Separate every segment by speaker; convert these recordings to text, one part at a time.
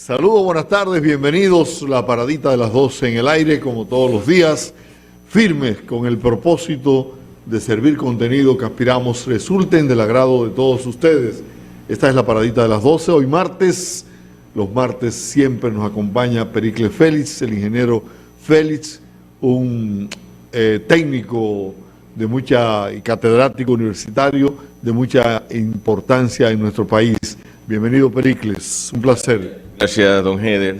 Speaker 1: Saludos, buenas tardes, bienvenidos. La paradita de las 12 en el aire, como todos los días, firmes con el propósito de servir contenido que aspiramos resulten del agrado de todos ustedes. Esta es la paradita de las 12, hoy martes. Los martes siempre nos acompaña Pericles Félix, el ingeniero Félix, un técnico de mucha y catedrático universitario de mucha importancia en nuestro país. Bienvenido, Pericles, un placer.
Speaker 2: Gracias, don Heder.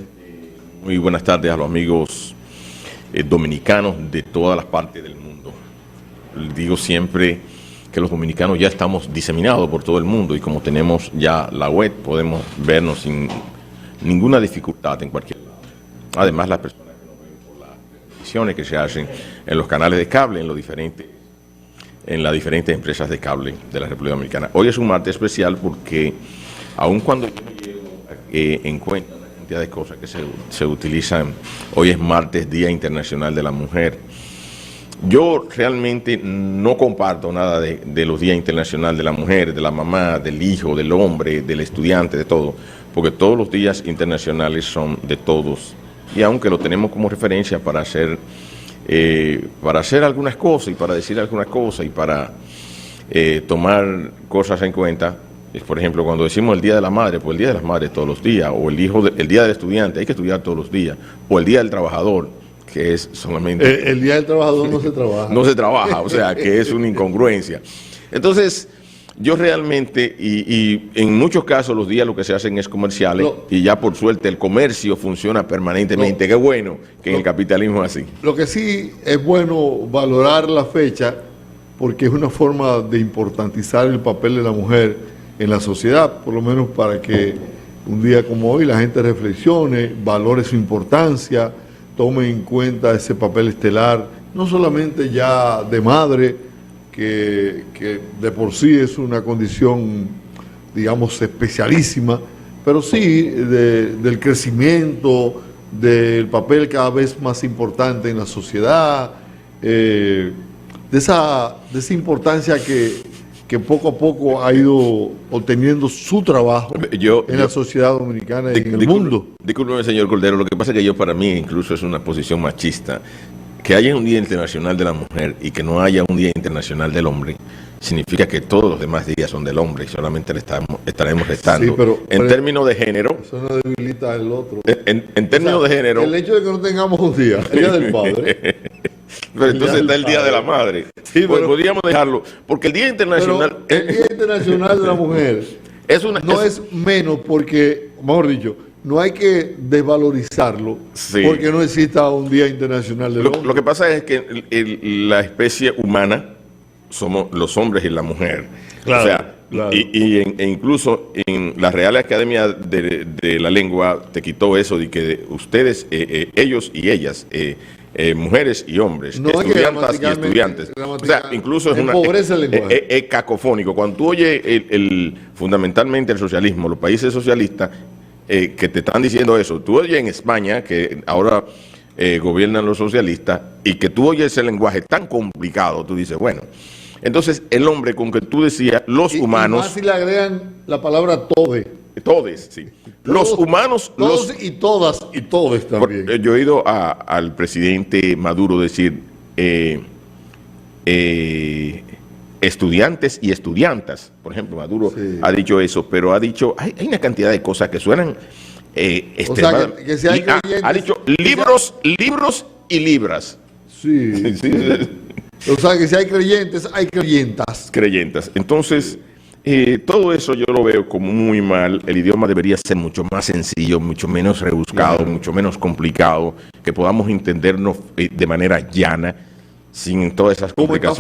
Speaker 2: Muy buenas tardes a los amigos dominicanos de todas las partes del mundo. Digo siempre que los dominicanos ya estamos diseminados por todo el mundo y como tenemos ya la web, podemos vernos sin ninguna dificultad en cualquier lado. Además, las personas que nos ven por las transmisiones que se hacen en los canales de cable, en las diferentes empresas de cable de la República Dominicana. Hoy es un martes especial porque, aun cuando yo me llevo en cuenta la cantidad de cosas que se utilizan, hoy es martes, Día Internacional de la Mujer. Yo realmente no comparto nada de los días internacionales de la mujer, de la mamá, del hijo, del hombre, del estudiante, de todo, porque todos los días internacionales son de todos. Y aunque lo tenemos como referencia para hacer algunas cosas y para decir algunas cosas y para tomar cosas en cuenta, por ejemplo, cuando decimos el Día de la Madre, pues el Día de las Madres todos los días, o el Día del Estudiante, hay que estudiar todos los días, o el Día del Trabajador, que es solamente...
Speaker 1: El Día del Trabajador no se trabaja.
Speaker 2: No se trabaja, o sea, que es una incongruencia. Entonces, yo realmente, y en muchos casos los días lo que se hacen es comerciales, y ya por suerte el comercio funciona permanentemente. Qué bueno que en el capitalismo es así.
Speaker 1: Lo que sí es bueno valorar la fecha, porque es una forma de importantizar el papel de la mujer en la sociedad, por lo menos para que un día como hoy la gente reflexione, valore su importancia, tome en cuenta ese papel estelar, no solamente ya de madre, que de por sí es una condición, digamos, especialísima, pero sí del crecimiento, del papel cada vez más importante en la sociedad, de esa importancia que poco a poco ha ido obteniendo su trabajo en la sociedad dominicana y en el mundo.
Speaker 2: Discúlpeme, señor Cordero, lo que pasa es que yo, para mí, incluso es una posición machista. Que haya un Día Internacional de la Mujer y que no haya un Día Internacional del Hombre, significa que todos los demás días son del hombre y solamente le estaremos restando. Sí, pero en términos de género...
Speaker 1: Eso no debilita el otro.
Speaker 2: En términos de género...
Speaker 1: El hecho de que no tengamos un día, el Día del Padre...
Speaker 2: Pero entonces está el Día de la Madre. Sí, pues podríamos dejarlo. Porque el Día Internacional...
Speaker 1: el Día Internacional de la Mujer no es menos porque, mejor dicho, no hay que desvalorizarlo porque no exista un Día Internacional del Hombre.
Speaker 2: Lo que pasa es que la especie humana somos los hombres y la mujer. Claro, o sea, claro. E incluso en la Real Academia de la Lengua te quitó eso de que ustedes, ellos y ellas... mujeres y hombres, no, estudiantas y estudiantes. O sea, incluso es cacofónico. Cuando tú oyes fundamentalmente el socialismo, los países socialistas que te están diciendo eso, tú oyes en España, que ahora gobiernan los socialistas, y que tú oyes ese lenguaje tan complicado, tú dices, bueno, entonces el hombre con que tú decías, los humanos... Y
Speaker 1: más si le agregan la palabra tode.
Speaker 2: Todes, sí. Los humanos...
Speaker 1: Todos y todas y todes también.
Speaker 2: Yo he oído al presidente Maduro decir estudiantes y estudiantas. Por ejemplo, Maduro ha dicho eso, pero ha dicho... Hay una cantidad de cosas que suenan...
Speaker 1: o sea, que si hay creyentes,
Speaker 2: ha dicho libros y libras.
Speaker 1: Sí. Sí. O sea, que si hay creyentes, hay creyentas.
Speaker 2: Creyentas. Entonces... todo eso yo lo veo como muy mal. El idioma debería ser mucho más sencillo, mucho menos rebuscado, mucho menos complicado, que podamos entendernos de manera llana, sin todas esas complicaciones.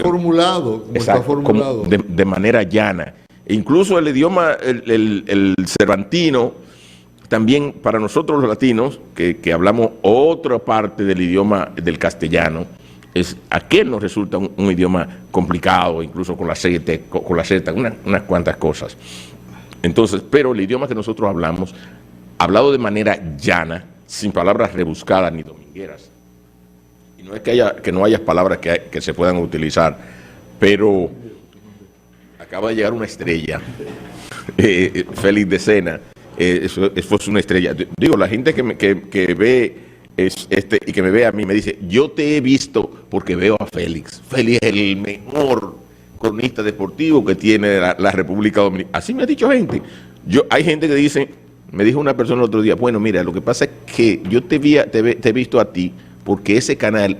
Speaker 1: Está formulado.
Speaker 2: De manera llana. E incluso el idioma, el cervantino, también para nosotros los latinos, que hablamos otra parte del idioma del castellano, aquel nos resulta un idioma complicado, incluso con la Z, unas cuantas cosas. Entonces, pero el idioma que nosotros hablamos, hablado de manera llana, sin palabras rebuscadas ni domingueras. Y no es que no haya palabras que se puedan utilizar, pero acaba de llegar una estrella, Félix de Sena, eso fue una estrella. Digo, la gente que ve y que me ve a mí me dice, yo te he visto porque veo a Félix. Félix es el mejor cronista deportivo que tiene la República Dominicana. Así me ha dicho gente. Hay gente que dice, me dijo una persona el otro día, bueno, mira, lo que pasa es que yo te he visto a ti porque ese canal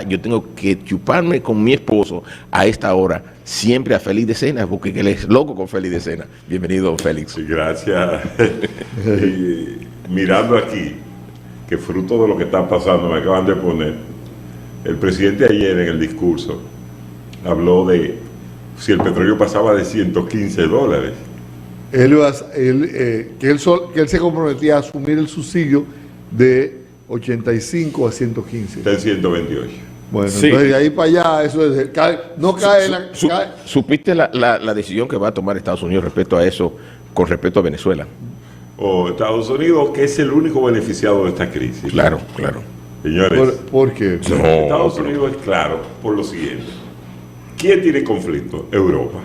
Speaker 2: yo tengo que chuparme con mi esposo a esta hora, siempre a Félix de Sena, porque él es loco con Félix de Sena. Bienvenido, Félix.
Speaker 3: Sí, gracias. Mirando aquí, que fruto de lo que está pasando, me acaban de poner, el presidente ayer en el discurso habló de si el petróleo pasaba de $115.
Speaker 1: Que él se comprometía a asumir el subsidio de 85 a 115.
Speaker 3: Está en 128.
Speaker 1: Bueno,
Speaker 2: sí.
Speaker 1: Entonces de ahí para allá, eso es, no cae
Speaker 2: ¿Supiste la decisión que va a tomar Estados Unidos respecto a eso, con respecto a Venezuela?
Speaker 3: O Estados Unidos, que es el único beneficiado de esta crisis.
Speaker 2: Claro, claro.
Speaker 3: Señores,
Speaker 1: ¿Por qué?
Speaker 3: Estados Unidos es claro por lo siguiente. ¿Quién tiene conflicto? Europa.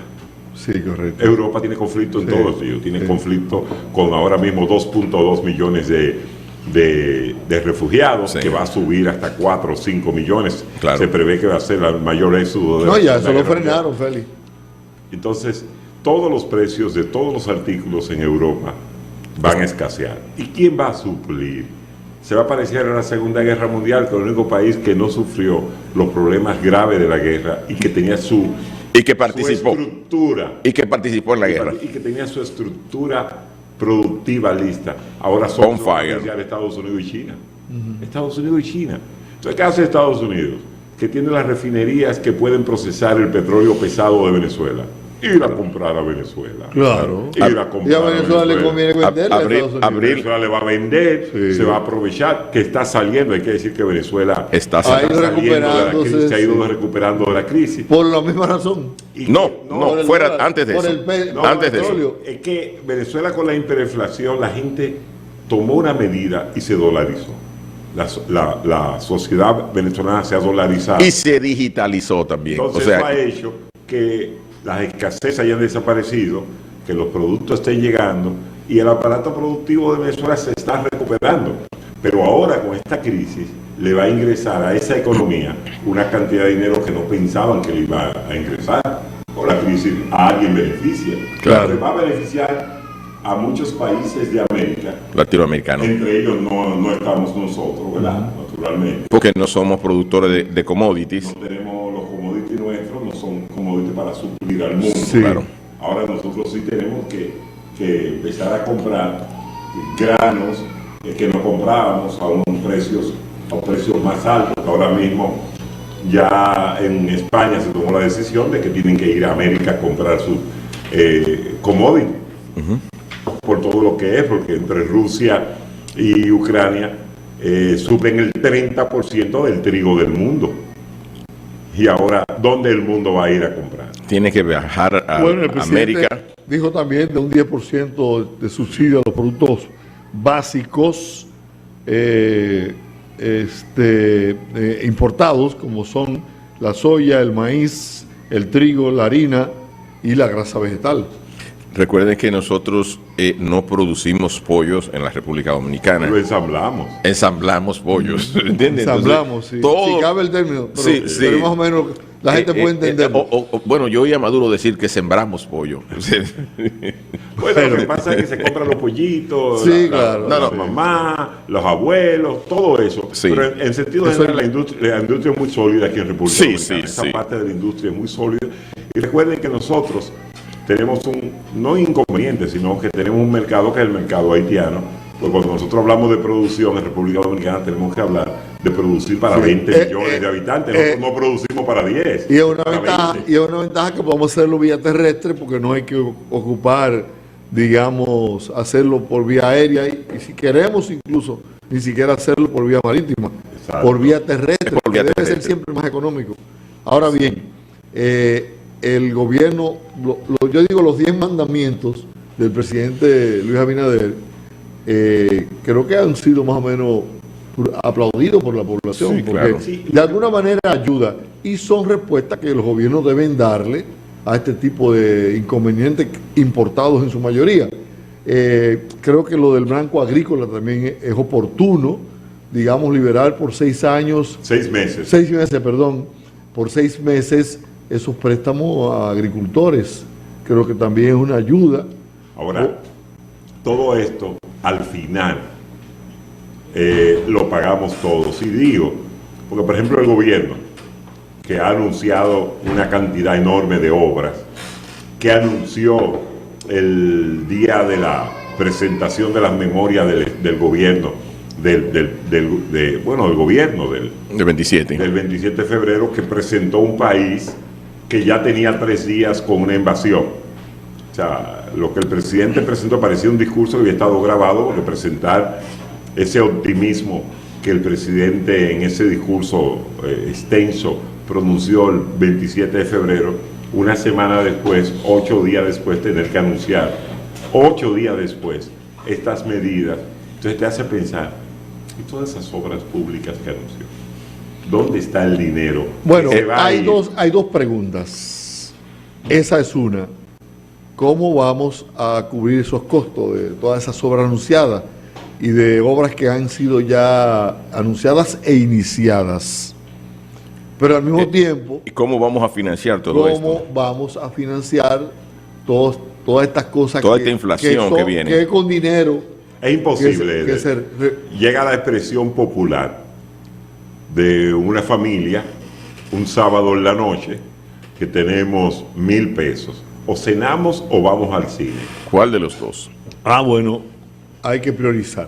Speaker 1: Sí, correcto.
Speaker 3: Europa tiene conflicto en todos ellos. Tiene conflicto con ahora mismo 2.2 millones de refugiados, que va a subir hasta 4 o 5 millones.
Speaker 2: Claro.
Speaker 3: Se prevé que va a ser el mayor éxodo de
Speaker 1: No,
Speaker 3: la
Speaker 1: ya
Speaker 3: Segunda
Speaker 1: eso lo
Speaker 3: Guerra
Speaker 1: frenaron,
Speaker 3: Mundial.
Speaker 1: Félix.
Speaker 3: Entonces, todos los precios de todos los artículos en Europa van a escasear. ¿Y quién va a suplir? Se va a parecer a la Segunda Guerra Mundial, que el único país que no sufrió los problemas graves de la guerra y que tenía su estructura.
Speaker 2: Y que participó en la guerra.
Speaker 3: Y que tenía su estructura productiva lista. Ahora son Estados Unidos y China. Estados Unidos y China. Entonces, ¿qué hace Estados Unidos? Que tiene las refinerías que pueden procesar el petróleo pesado de Venezuela. Ir a comprar a Venezuela.
Speaker 1: Claro.
Speaker 3: Ir a comprar
Speaker 1: y a Venezuela le conviene venderle a Estados Unidos.
Speaker 3: Venezuela le va a vender, se va a aprovechar, que está saliendo. Hay que decir que Venezuela
Speaker 2: está
Speaker 3: saliendo de la crisis, se ha ido recuperando de la crisis.
Speaker 1: Por la misma razón.
Speaker 2: Antes de eso.
Speaker 3: Es que Venezuela, con la hiperinflación, la gente tomó una medida y se dolarizó. La sociedad venezolana se ha dolarizado.
Speaker 2: Y se digitalizó también.
Speaker 3: Entonces, eso ha hecho que las escasez hayan desaparecido, que los productos estén llegando y el aparato productivo de Venezuela se está recuperando. Pero ahora, con esta crisis, le va a ingresar a esa economía una cantidad de dinero que no pensaban que le iba a ingresar. Con la crisis a alguien beneficia.
Speaker 2: Claro.
Speaker 3: Le va a beneficiar a muchos países de América.
Speaker 2: Latinoamericanos.
Speaker 3: Entre ellos no estamos nosotros, ¿verdad? Naturalmente.
Speaker 2: Porque no somos productores de commodities.
Speaker 3: No tenemos los commodities nuestros, no son commodities para suplir al mundo.
Speaker 1: Sí.
Speaker 2: Claro.
Speaker 3: Ahora nosotros sí tenemos que empezar a comprar granos que no comprábamos a unos precios más altos. Ahora mismo ya en España se tomó la decisión de que tienen que ir a América a comprar sus commodities. Por todo lo que es, porque entre Rusia y Ucrania suplen el 30% del trigo del mundo. Y ahora, ¿dónde el mundo va a ir a comprar?
Speaker 2: Tiene que viajar a América.
Speaker 1: Dijo también de un 10% de subsidio a los productos básicos importados, como son la soya, el maíz, el trigo, la harina y la grasa vegetal.
Speaker 2: Recuerden que nosotros no producimos pollos en la República Dominicana.
Speaker 3: Lo ensamblamos.
Speaker 2: Ensamblamos pollos. ¿Entiendes?
Speaker 1: Ensamblamos,
Speaker 2: entonces,
Speaker 1: sí. Si cabe el término, pero,
Speaker 2: sí.
Speaker 1: pero más o menos la gente puede entenderlo.
Speaker 2: Bueno, yo oí a Maduro decir que sembramos pollo.
Speaker 3: Bueno, lo que pasa es que se compran los pollitos,
Speaker 1: sí,
Speaker 3: la mamá, los abuelos, todo eso.
Speaker 2: Sí.
Speaker 3: Pero en sentido general, la industria es muy sólida aquí en República Dominicana. Esa parte de la industria es muy sólida. Y recuerden que nosotros tenemos no inconveniente, sino que tenemos un mercado que es el mercado haitiano. Porque cuando nosotros hablamos de producción en República Dominicana, tenemos que hablar de producir para 20 millones de habitantes. Nosotros no producimos para 10.
Speaker 1: Y es una ventaja que podemos hacerlo vía terrestre, porque no hay que ocupar, digamos, hacerlo por vía aérea. Y si queremos incluso, ni siquiera hacerlo por vía marítima. Exacto. Por vía terrestre, porque debe ser siempre más económico. Ahora bien, el gobierno, yo digo los 10 mandamientos del presidente Luis Abinader, creo que han sido más o menos aplaudidos por la población,
Speaker 2: sí,
Speaker 1: porque
Speaker 2: claro.
Speaker 1: de alguna manera ayuda y son respuestas que los gobiernos deben darle a este tipo de inconvenientes importados en su mayoría. Creo que lo del Banco Agrícola también es oportuno, digamos, liberar por 6 años.
Speaker 3: 6 meses.
Speaker 1: 6 meses, perdón. Por 6 meses esos préstamos a agricultores. Creo que también es una ayuda.
Speaker 3: Ahora, todo esto, al final, lo pagamos todos. Y digo, porque por ejemplo el gobierno, que ha anunciado una cantidad enorme de obras, que anunció el día de la presentación de las memorias del gobierno, del gobierno del
Speaker 2: 27.
Speaker 3: Del 27 de febrero, que presentó un país que ya tenía 3 días con una invasión. O sea, lo que el presidente presentó parecía un discurso que había estado grabado, porque presentar ese optimismo que el presidente en ese discurso extenso pronunció el 27 de febrero, una semana después, 8 días después, tener que anunciar, 8 días después, estas medidas. Entonces te hace pensar, ¿y todas esas obras públicas que anunció? ¿Dónde está el dinero?
Speaker 1: Bueno, hay dos preguntas. Esa es una. ¿Cómo vamos a cubrir esos costos de todas esas obras anunciadas y de obras que han sido ya anunciadas e iniciadas? Pero al mismo tiempo...
Speaker 2: ¿Y cómo vamos a financiar todo esto?
Speaker 1: ¿Cómo vamos a financiar todas estas cosas?
Speaker 2: Toda esta inflación que viene.
Speaker 1: Que con dinero...
Speaker 3: Es imposible. Llega la expresión popular de una familia, un sábado en la noche, que tenemos 1,000 pesos. O cenamos o vamos al cine.
Speaker 2: ¿Cuál de los dos?
Speaker 1: Bueno, hay que priorizar.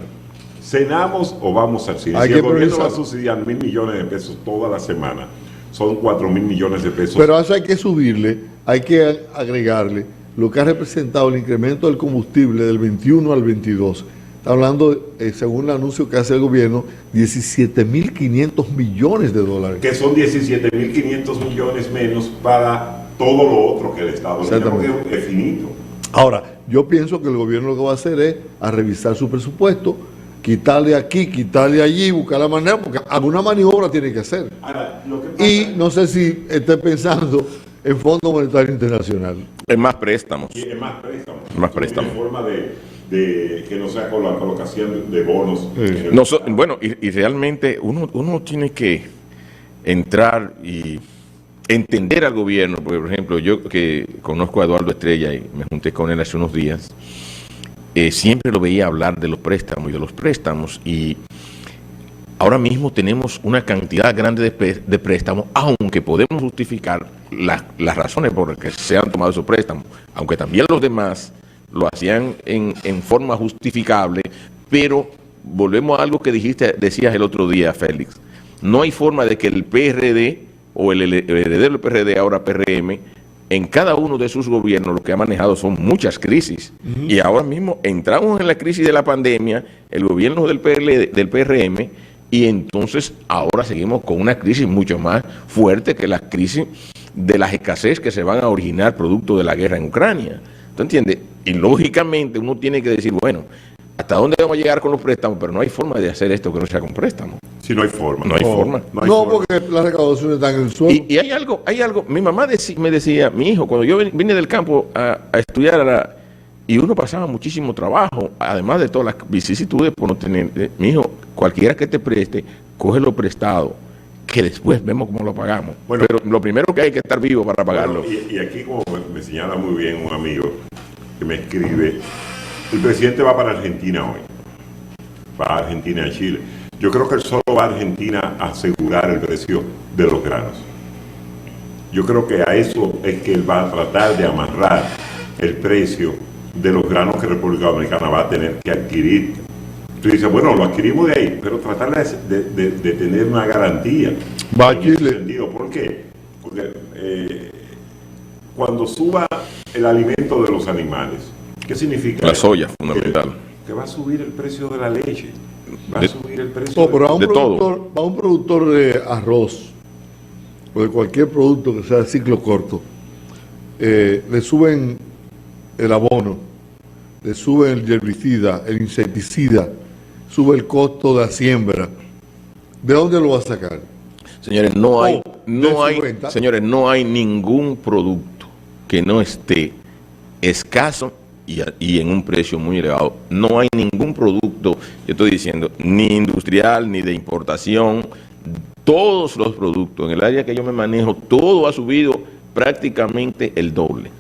Speaker 3: ¿Cenamos o vamos al cine? Si el gobierno va a subsidiar 1,000 millones de pesos toda la semana, son 4,000 millones de pesos.
Speaker 1: Pero a eso hay que subirle, hay que agregarle lo que ha representado el incremento del combustible del 21 al 22. Está hablando, según el anuncio que hace el gobierno, 17.500 millones de dólares.
Speaker 3: Que son 17.500 millones menos para todo lo otro que el Estado le da, porque es finito.
Speaker 1: Ahora, yo pienso que el gobierno lo que va a hacer es a revisar su presupuesto, quitarle aquí, quitarle allí, buscar la manera, porque alguna maniobra tiene que hacer.
Speaker 3: Ahora, lo que pasa
Speaker 1: no sé si esté pensando en Fondo Monetario Internacional.
Speaker 2: Es más préstamos.
Speaker 3: Es más préstamos.
Speaker 2: Más préstamos.
Speaker 3: En forma de que no sea con la colocación de bonos.
Speaker 2: Bueno, y realmente uno tiene que entrar y entender al gobierno, porque por ejemplo, yo que conozco a Eduardo Estrella y me junté con él hace unos días, siempre lo veía hablar de los préstamos y ahora mismo tenemos una cantidad grande de préstamos, aunque podemos justificar las razones por las que se han tomado esos préstamos, aunque también los demás lo hacían en forma justificable, pero volvemos a algo que decías el otro día, Félix. No hay forma de que el PRD o el heredero del PRD, ahora PRM, en cada uno de sus gobiernos lo que ha manejado son muchas crisis. Y ahora mismo entramos en la crisis de la pandemia, el gobierno del PRM, y entonces ahora seguimos con una crisis mucho más fuerte que la crisis de las escasez que se van a originar producto de la guerra en Ucrania. ¿Tú entiendes? Y lógicamente uno tiene que decir, bueno, ¿hasta dónde vamos a llegar con los préstamos? Pero no hay forma de hacer esto que no sea con préstamos.
Speaker 3: Sí, no hay forma.
Speaker 2: No hay forma.
Speaker 1: No, porque las recaudaciones están en el suelo.
Speaker 2: Y hay algo, mi mamá me decía, mi hijo, cuando yo vine del campo a estudiar, y uno pasaba muchísimo trabajo, además de todas las vicisitudes por no tener, mi hijo, cualquiera que te preste, cógelo prestado, que después vemos cómo lo pagamos. Bueno, pero lo primero que hay que estar vivo para pagarlo.
Speaker 3: Bueno, y aquí, como me señala muy bien un amigo que me escribe, el presidente va para Argentina hoy. Va a Argentina y Chile. Yo creo que él solo va a Argentina a asegurar el precio de los granos. Yo creo que a eso es que él va a tratar de amarrar el precio de los granos que República Dominicana va a tener que adquirir. Tú dices, bueno, lo adquirimos de ahí, pero tratar de tener una garantía.
Speaker 1: Va a Chile.
Speaker 3: ¿Por qué? Porque cuando suba el alimento de los animales, ¿qué significa?
Speaker 2: La soya, fundamental.
Speaker 3: Que va a subir el precio de la leche. Va a subir el precio
Speaker 1: pero a
Speaker 2: todo.
Speaker 1: un productor de arroz o de cualquier producto que sea de ciclo corto, le suben el abono, le suben el herbicida, el insecticida, sube el costo de la siembra. ¿De dónde lo va a sacar?
Speaker 2: Señores, no hay ningún producto que no esté escaso y en un precio muy elevado. No hay ningún producto, yo estoy diciendo, ni industrial, ni de importación. Todos los productos, en el área que yo me manejo, todo ha subido prácticamente el doble.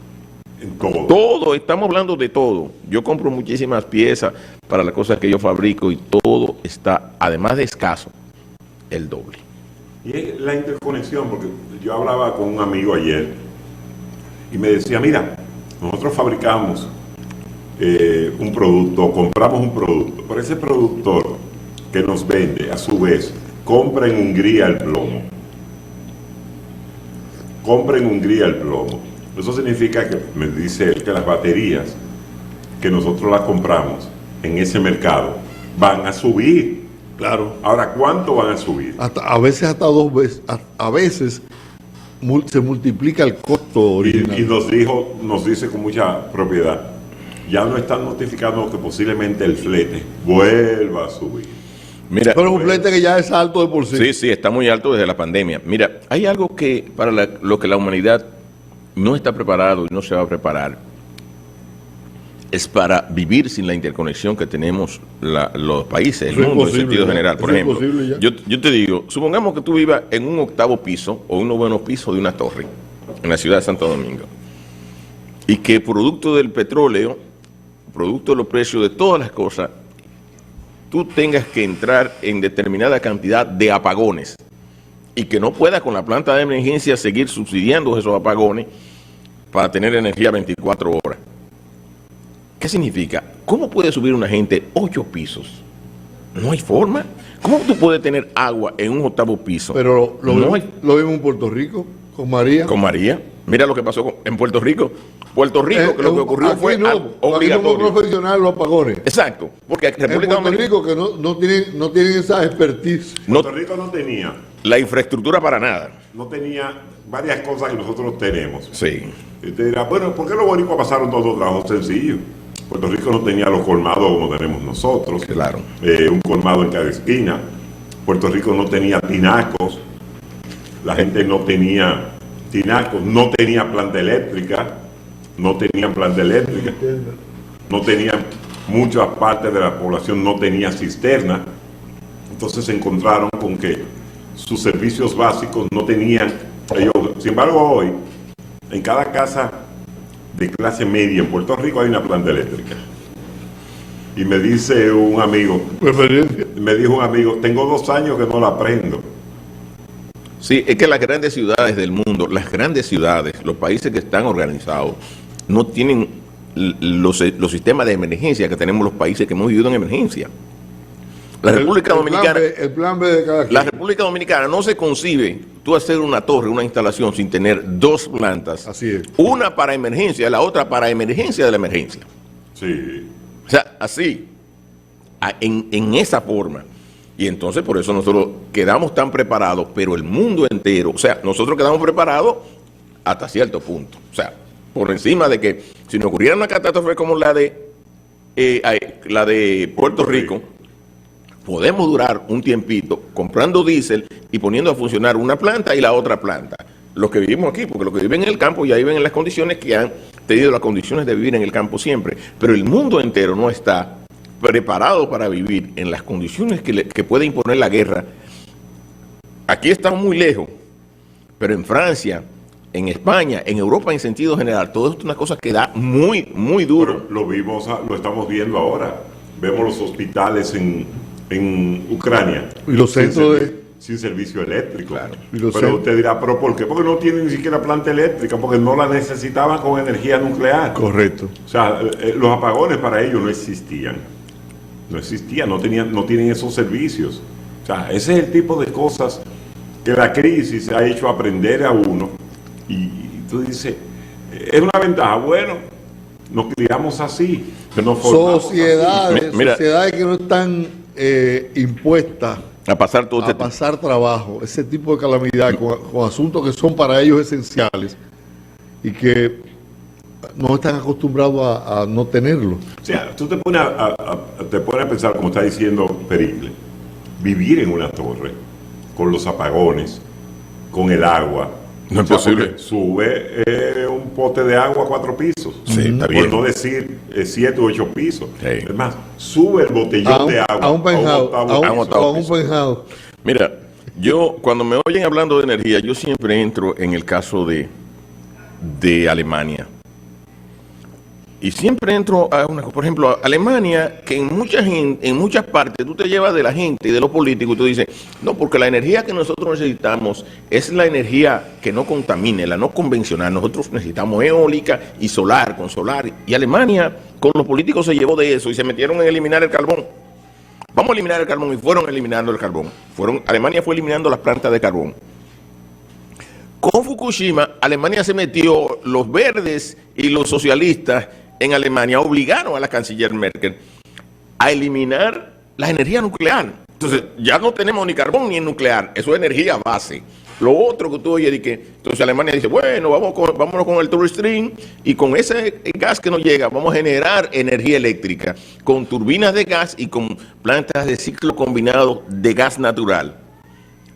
Speaker 3: En todo.
Speaker 2: Todo, estamos hablando de todo. Yo compro muchísimas piezas para las cosas que yo fabrico y todo está, además de escaso, el doble.
Speaker 3: Y es la interconexión, porque yo hablaba con un amigo ayer y me decía, mira, nosotros fabricamos un producto, compramos un producto, pero ese productor que nos vende, a su vez, compra en Hungría el plomo. Compra en Hungría el plomo. Eso significa que, me dice él, que las baterías que nosotros las compramos en ese mercado van a subir.
Speaker 1: Claro.
Speaker 3: Ahora, ¿cuánto van a subir?
Speaker 1: A veces hasta 2 veces. A veces se multiplica el costo original.
Speaker 3: Y nos dice con mucha propiedad, ya no están notificando que posiblemente el flete vuelva a subir.
Speaker 2: Mira,
Speaker 1: Pero es un flete que ya es alto de por sí.
Speaker 2: Sí, sí, está muy alto desde la pandemia. Mira, hay algo que para lo que la humanidad no está preparado y no se va a preparar, es para vivir sin la interconexión que tenemos los países, el mundo en sentido general. Por ejemplo, yo te digo, supongamos que tú vivas en un 8º piso o un 9º piso de una torre en la ciudad de Santo Domingo y que producto del petróleo, producto de los precios de todas las cosas, tú tengas que entrar en determinada cantidad de apagones y que no puedas con la planta de emergencia seguir subsidiando esos apagones para tener energía 24 horas. ¿Qué significa? ¿Cómo puede subir una gente 8 pisos? No hay forma. ¿Cómo tú puedes tener agua en un 8º piso?
Speaker 1: Pero lo vimos en Puerto Rico, con María.
Speaker 2: Con María. Mira lo que pasó en Puerto Rico. Puerto Rico, que lo que ocurrió fue obligatorio.
Speaker 1: No profesional los apagones.
Speaker 2: Exacto. Porque
Speaker 1: en Puerto Rico que no tienen esa expertise.
Speaker 3: Puerto Rico no tenía
Speaker 2: la infraestructura para nada.
Speaker 3: No tenía varias cosas que nosotros tenemos.
Speaker 2: Sí.
Speaker 3: Y te dirá, bueno, ¿por qué los boricuas pasaron todos los trabajos sencillos? Puerto Rico no tenía los colmados como tenemos nosotros.
Speaker 2: Claro.
Speaker 3: Un colmado en cada esquina. Puerto Rico no tenía tinacos. La gente no tenía tinacos. No tenía planta eléctrica. No tenían planta eléctrica. No tenían, muchas partes de la población no tenía cisterna. Entonces se encontraron con que sus servicios básicos no tenían ellos. Sin embargo, hoy, en cada casa de clase media en Puerto Rico hay una planta eléctrica. Y me dice un amigo, me dijo un amigo, tengo 2 años que no la prendo.
Speaker 2: Sí, es que las grandes ciudades del mundo, las grandes ciudades, los países que están organizados, no tienen los sistemas de emergencia que tenemos los países que hemos vivido en emergencia. La República Dominicana,
Speaker 1: el plan B de cada quien.
Speaker 2: La República Dominicana no se concibe tú hacer una torre, una instalación sin tener 2 plantas.
Speaker 1: Así es.
Speaker 2: Una para emergencia, la otra para emergencia de la emergencia.
Speaker 3: Sí.
Speaker 2: O sea, así, en esa forma. Y entonces por eso nosotros quedamos tan preparados, pero el mundo entero, o sea, nosotros quedamos preparados hasta cierto punto. O sea, por encima de que si nos ocurriera una catástrofe como la de Puerto Rico, podemos durar un tiempito comprando diésel y poniendo a funcionar una planta y la otra planta. Los que vivimos aquí, porque los que viven en el campo ya viven en las condiciones que han tenido las condiciones de vivir en el campo siempre. Pero el mundo entero no está preparado para vivir en las condiciones que puede imponer la guerra. Aquí estamos muy lejos, pero en Francia, en España, en Europa en sentido general, todo esto es una cosa que da muy, muy duro.
Speaker 3: Pero lo estamos viendo ahora. Vemos los hospitales en Ucrania.
Speaker 1: Y los centros
Speaker 3: sin servicio eléctrico.
Speaker 2: Claro.
Speaker 3: Pero usted dirá, ¿pero por qué? Porque no tienen ni siquiera planta eléctrica, porque no la necesitaban con energía nuclear.
Speaker 1: Correcto.
Speaker 3: O sea, los apagones para ellos no existían. No existían, no tienen esos servicios. O sea, ese es el tipo de cosas que la crisis ha hecho aprender a uno. Y tú dices, es una ventaja. Bueno, nos criamos así.
Speaker 1: Sociedades que no están impuestas
Speaker 2: a pasar todo
Speaker 1: a pasar trabajo, ese tipo de calamidad con asuntos que son para ellos esenciales y que no están acostumbrados a no tenerlo.
Speaker 3: O sea, tú te pones a pensar, como está diciendo Pericle, vivir en una torre con los apagones, con el agua,
Speaker 2: No es posible.
Speaker 3: Sube un pote de agua a 4 pisos.
Speaker 2: Sí, está bien.
Speaker 3: Por no decir 7 u 8 pisos.
Speaker 2: Sí.
Speaker 3: Es más, sube el botellón de agua
Speaker 1: a un penthouse,
Speaker 3: octavo
Speaker 1: a un
Speaker 3: piso.
Speaker 1: penthouse.
Speaker 2: Mira, yo cuando me oyen hablando de energía, yo siempre entro en el caso de Alemania. Y siempre entro a una cosa, por ejemplo, Alemania, que en muchas partes tú te llevas de la gente y de los políticos y tú dices, no, porque la energía que nosotros necesitamos es la energía que no contamine, la no convencional. Nosotros necesitamos eólica y solar, con solar. Y Alemania, con los políticos se llevó de eso y se metieron en eliminar el carbón. Vamos a eliminar el carbón y fueron eliminando el carbón. Alemania fue eliminando las plantas de carbón. Con Fukushima, Alemania se metió, los verdes y los socialistas en Alemania obligaron a la canciller Merkel a eliminar la energía nuclear. Entonces, ya no tenemos ni carbón ni nuclear, eso es energía base. Lo otro que tú oyes, entonces Alemania dice, bueno, vámonos con el Nord Stream y con ese gas que nos llega, vamos a generar energía eléctrica con turbinas de gas y con plantas de ciclo combinado de gas natural.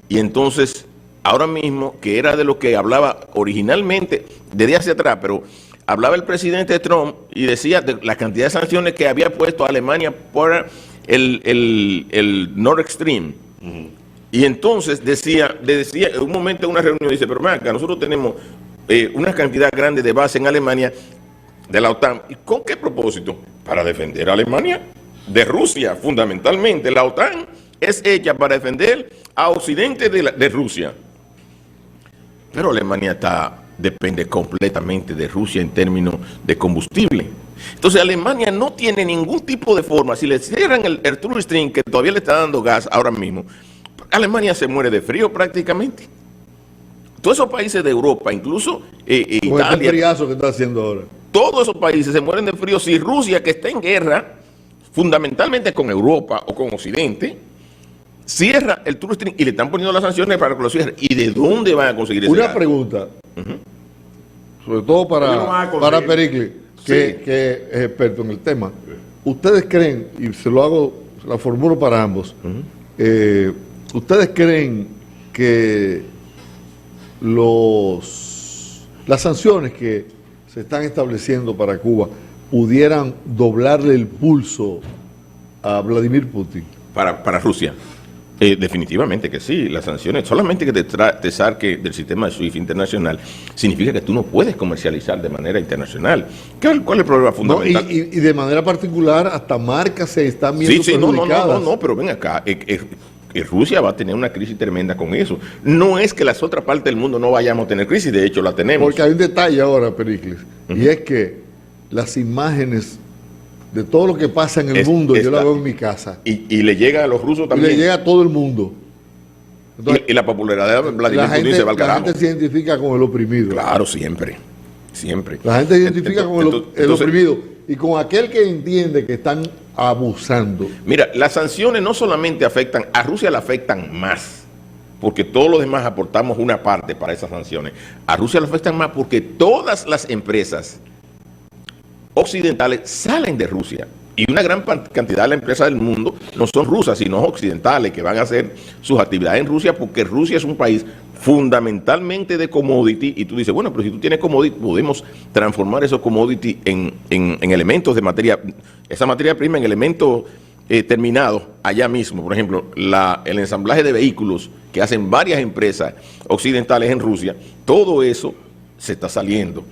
Speaker 2: Y entonces, ahora mismo, que era de lo que hablaba originalmente, desde hacia atrás, pero hablaba el presidente Trump y decía de la cantidad de sanciones que había puesto a Alemania por el Nord Stream. Y entonces decía en un momento en una reunión, dice, pero acá nosotros tenemos una cantidad grande de base en Alemania de la OTAN. ¿Y con qué propósito? Para defender a Alemania de Rusia, fundamentalmente. La OTAN es hecha para defender a Occidente de Rusia. Pero Alemania depende completamente de Rusia en términos de combustible. Entonces Alemania no tiene ningún tipo de forma. Si le cierran el Nord Stream, que todavía le está dando gas ahora mismo, Alemania se muere de frío prácticamente. Todos esos países de Europa, incluso Italia,
Speaker 1: el friazo que está haciendo ahora.
Speaker 2: Todos esos países se mueren de frío si Rusia, que está en guerra fundamentalmente con Europa o con Occidente, cierra el Nord Stream y le están poniendo las sanciones para que lo cierren. ¿Y de dónde van a conseguir ese
Speaker 1: Una
Speaker 2: gas?
Speaker 1: pregunta, sobre todo para Pericles, que es experto en el tema. ¿Ustedes creen, y se la formulo para ambos, ustedes creen que las sanciones que se están estableciendo para Cuba pudieran doblarle el pulso a Vladimir Putin?
Speaker 2: Para Rusia. Definitivamente que sí. Las sanciones, solamente que te saque del sistema de SWIFT internacional, significa que tú no puedes comercializar de manera internacional. ¿Cuál es el problema fundamental?
Speaker 1: No, y de manera particular, hasta marcas se están viendo perjudicadas.
Speaker 2: No, pero ven acá. Rusia va a tener una crisis tremenda con eso. No es que las otras partes del mundo no vayamos a tener crisis, de hecho la tenemos.
Speaker 1: Porque hay un detalle ahora, Pericles, y es que las imágenes de todo lo que pasa en el mundo, yo la veo en mi casa.
Speaker 2: Y le llega a los rusos
Speaker 1: Y
Speaker 2: también.
Speaker 1: le llega a todo el mundo. Entonces,
Speaker 2: y la popularidad de Vladimir Putin se va al carajo.
Speaker 1: La gente se identifica con el oprimido.
Speaker 2: Claro, siempre. Siempre.
Speaker 1: La gente se identifica con el oprimido y con aquel que entiende que están abusando.
Speaker 2: Mira, las sanciones no solamente afectan, a Rusia le afectan más, porque todos los demás aportamos una parte para esas sanciones. A Rusia le afectan más porque todas las empresas occidentales salen de Rusia. Y una gran cantidad de las empresas del mundo no son rusas, sino occidentales, que van a hacer sus actividades en Rusia, porque Rusia es un país fundamentalmente de commodity. Y tú dices, bueno, pero si tú tienes commodity, podemos transformar esos commodity en elementos de materia, esa materia prima en elementos terminados allá mismo. Por ejemplo, el ensamblaje de vehículos que hacen varias empresas occidentales en Rusia, todo eso se está saliendo.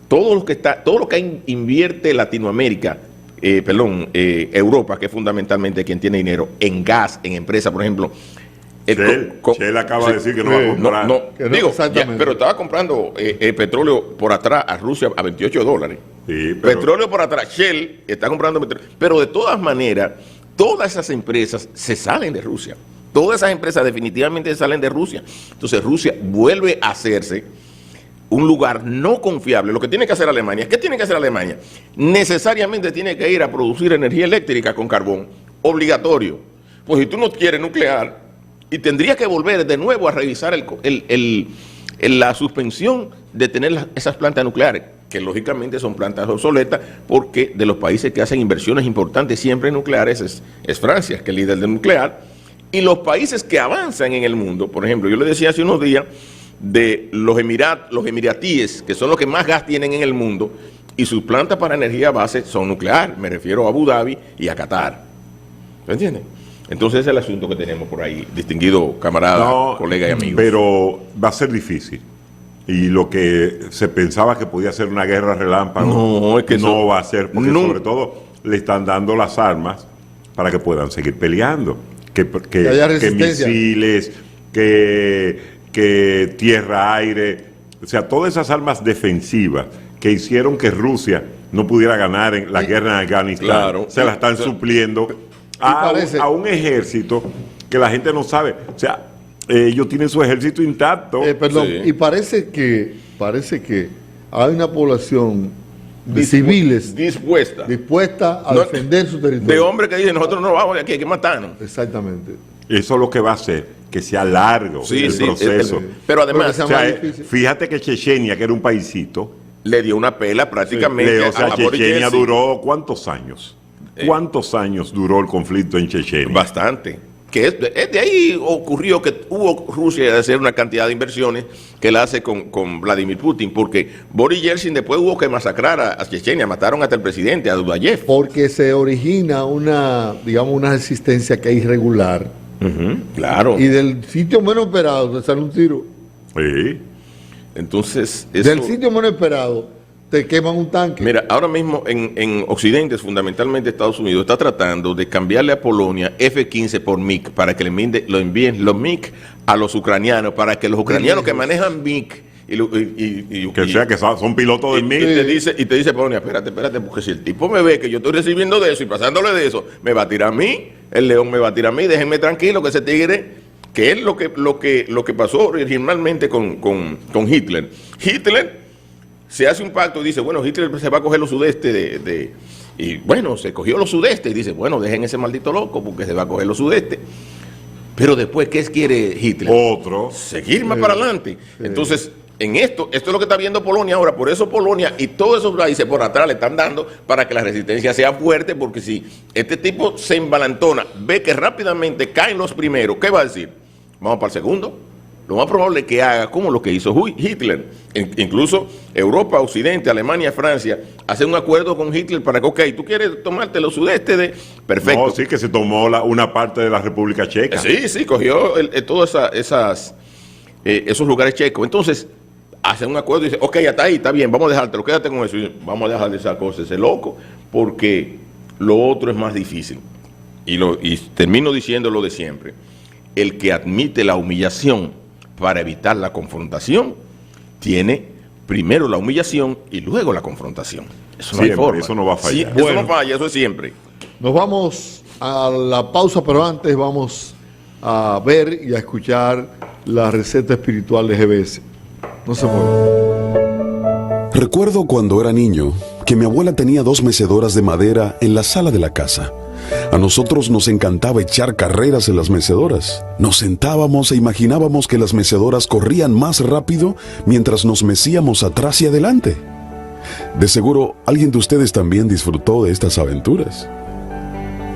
Speaker 2: Todo lo que invierte Latinoamérica, Europa, que es fundamentalmente quien tiene dinero, en gas, en empresas, por ejemplo.
Speaker 3: Shell acaba de decir que no va a comprar.
Speaker 2: Pero estaba comprando petróleo por atrás a Rusia a $28.
Speaker 3: Sí, pero
Speaker 2: petróleo por atrás, Shell está comprando petróleo. Pero de todas maneras, todas esas empresas se salen de Rusia. Todas esas empresas definitivamente salen de Rusia. Entonces Rusia vuelve a hacerse un lugar no confiable. Lo que tiene que hacer Alemania, ¿qué tiene que hacer Alemania? Necesariamente tiene que ir a producir energía eléctrica con carbón, obligatorio. Pues si tú no quieres nuclear, y tendría que volver de nuevo a revisar la suspensión de tener esas plantas nucleares, que lógicamente son plantas obsoletas, porque de los países que hacen inversiones importantes siempre en nucleares es Francia, que es el líder del nuclear, y los países que avanzan en el mundo. Por ejemplo, yo le decía hace unos días de los emiratíes, que son los que más gas tienen en el mundo, y sus plantas para energía base son nuclear. Me refiero a Abu Dhabi y a Qatar. ¿Me entiendes? Entonces ese es el asunto que tenemos por ahí, distinguido camarada, colega y amigo.
Speaker 3: Pero va a ser difícil. Y lo que se pensaba que podía ser una guerra relámpago,
Speaker 2: no, es que
Speaker 3: no va a ser, porque sobre todo le están dando las armas para que puedan seguir peleando. Que misiles, que tierra, aire, o sea, todas esas armas defensivas que hicieron que Rusia no pudiera ganar en la guerra en Afganistán, claro, se la están supliendo a un ejército que la gente no sabe. O sea, ellos tienen su ejército intacto.
Speaker 1: Perdón, sí. Y parece que hay una población de civiles dispuesta a defender su territorio.
Speaker 2: De hombres que dicen, nosotros no vamos de aquí, hay que matarnos.
Speaker 1: Exactamente.
Speaker 3: Eso es lo que va a hacer que sea largo el proceso.
Speaker 2: Pero además,
Speaker 3: fíjate que Chechenia, que era un paisito,
Speaker 2: le dio una pela prácticamente.
Speaker 3: O sea, Chechenia duró ¿cuántos años? ¿Cuántos años duró el conflicto en Chechenia?
Speaker 2: Bastante. Que es de ahí ocurrió que hubo Rusia de hacer una cantidad de inversiones que la hace con Vladimir Putin, porque Boris Yeltsin después hubo que masacrar a Chechenia, mataron hasta el presidente, a Dudayev.
Speaker 1: Porque se origina una resistencia que es irregular.
Speaker 2: Claro.
Speaker 1: Y del sitio menos esperado te sale un tiro.
Speaker 3: Sí.
Speaker 2: Entonces,
Speaker 1: del sitio menos esperado te queman un tanque.
Speaker 2: Mira, ahora mismo en Occidente, fundamentalmente Estados Unidos, está tratando de cambiarle a Polonia F-15 por MiG, para que lo envíen los MiG a los ucranianos, para que los ucranianos que manejan MiG
Speaker 3: que son pilotos del MiG.
Speaker 2: Y te dice Polonia, espérate, porque si el tipo me ve que yo estoy recibiendo de eso y pasándole de eso, me va a tirar a mí, el león me va a tirar a mí, déjenme tranquilo que ese tigre, que es lo que pasó originalmente con Hitler. Hitler se hace un pacto y dice, bueno, Hitler se va a coger los sudestes y bueno, se cogió los sudestes y dice, bueno, dejen ese maldito loco porque se va a coger los sudestes. Pero después, ¿qué quiere Hitler? Seguir más para adelante. Entonces, en esto es lo que está viendo Polonia ahora. Por eso Polonia y todos esos países por atrás le están dando para que la resistencia sea fuerte, porque si este tipo se embalantona, ve que rápidamente caen los primeros, ¿qué va a decir? Vamos para el segundo. Lo más probable es que haga como lo que hizo Hitler. Incluso Europa, Occidente, Alemania, Francia, hacen un acuerdo con Hitler para que, ok, tú quieres tomarte los sudestes de... Perfecto.
Speaker 3: No, sí, que se tomó una parte de la República Checa.
Speaker 2: Sí, cogió todos esos lugares checos. Entonces, hacen un acuerdo y dicen, ok, hasta ahí, está bien, vamos a dejártelo, quédate con eso. Y vamos a dejar de esa cosa, ese loco, porque lo otro es más difícil. Y termino diciendo lo de siempre. El que admite la humillación para evitar la confrontación, tiene primero la humillación y luego la confrontación. Eso no hay forma.
Speaker 3: Eso no va a fallar.
Speaker 2: Sí, eso no falla, eso es siempre.
Speaker 1: Nos vamos a la pausa, pero antes vamos a ver y a escuchar la receta espiritual de GBS. No se muevan.
Speaker 4: Recuerdo cuando era niño que mi abuela tenía 2 mecedoras de madera en la sala de la casa. A nosotros nos encantaba echar carreras en las mecedoras. Nos sentábamos e imaginábamos que las mecedoras corrían más rápido mientras nos mecíamos atrás y adelante. De seguro, alguien de ustedes también disfrutó de estas aventuras.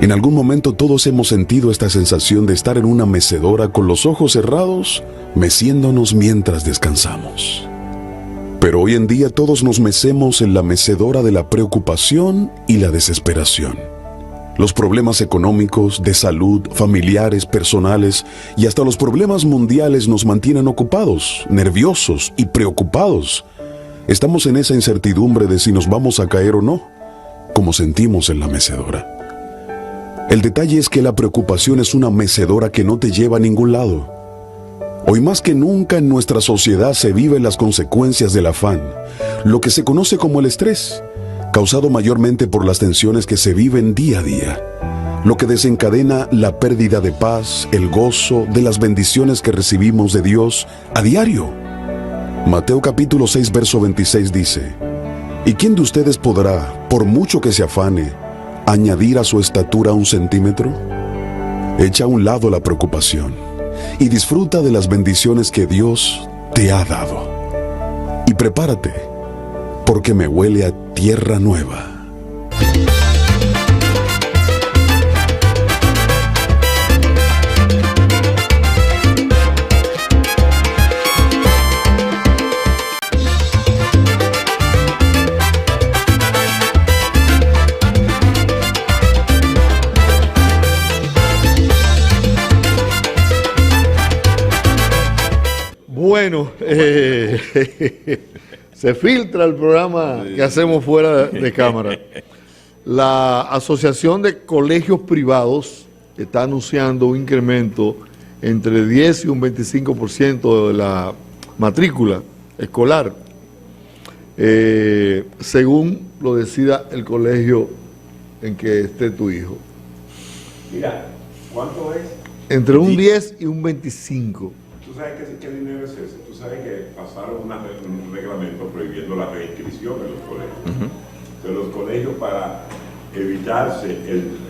Speaker 4: En algún momento todos hemos sentido esta sensación de estar en una mecedora con los ojos cerrados, meciéndonos mientras descansamos. Pero hoy en día todos nos mecemos en la mecedora de la preocupación y la desesperación. Los problemas económicos, de salud, familiares, personales y hasta los problemas mundiales nos mantienen ocupados, nerviosos y preocupados. Estamos en esa incertidumbre de si nos vamos a caer o no, como sentimos en la mecedora. El detalle es que la preocupación es una mecedora que no te lleva a ningún lado. Hoy más que nunca en nuestra sociedad se viven las consecuencias del afán, lo que se conoce como el estrés, causado mayormente por las tensiones que se viven día a día, lo que desencadena la pérdida de paz, el gozo de las bendiciones que recibimos de Dios a diario. Mateo capítulo 6, verso 26 dice, ¿y quién de ustedes podrá, por mucho que se afane, añadir a su estatura 1 centímetro? Echa a un lado la preocupación y disfruta de las bendiciones que Dios te ha dado. Y prepárate, porque me huele a tierra nueva.
Speaker 1: Bueno, se filtra el programa que hacemos fuera de cámara. La Asociación de Colegios Privados está anunciando un incremento entre 10 y un 25% de la matrícula escolar, según lo decida el colegio en que esté tu hijo.
Speaker 3: Mira, ¿cuánto es?
Speaker 1: Entre un 10 y un 25.
Speaker 3: ¿Tú sabes qué dinero es ese? Tú sabes que pasaron un reglamento prohibiendo la reinscripción en los colegios. De los colegios, para evitarse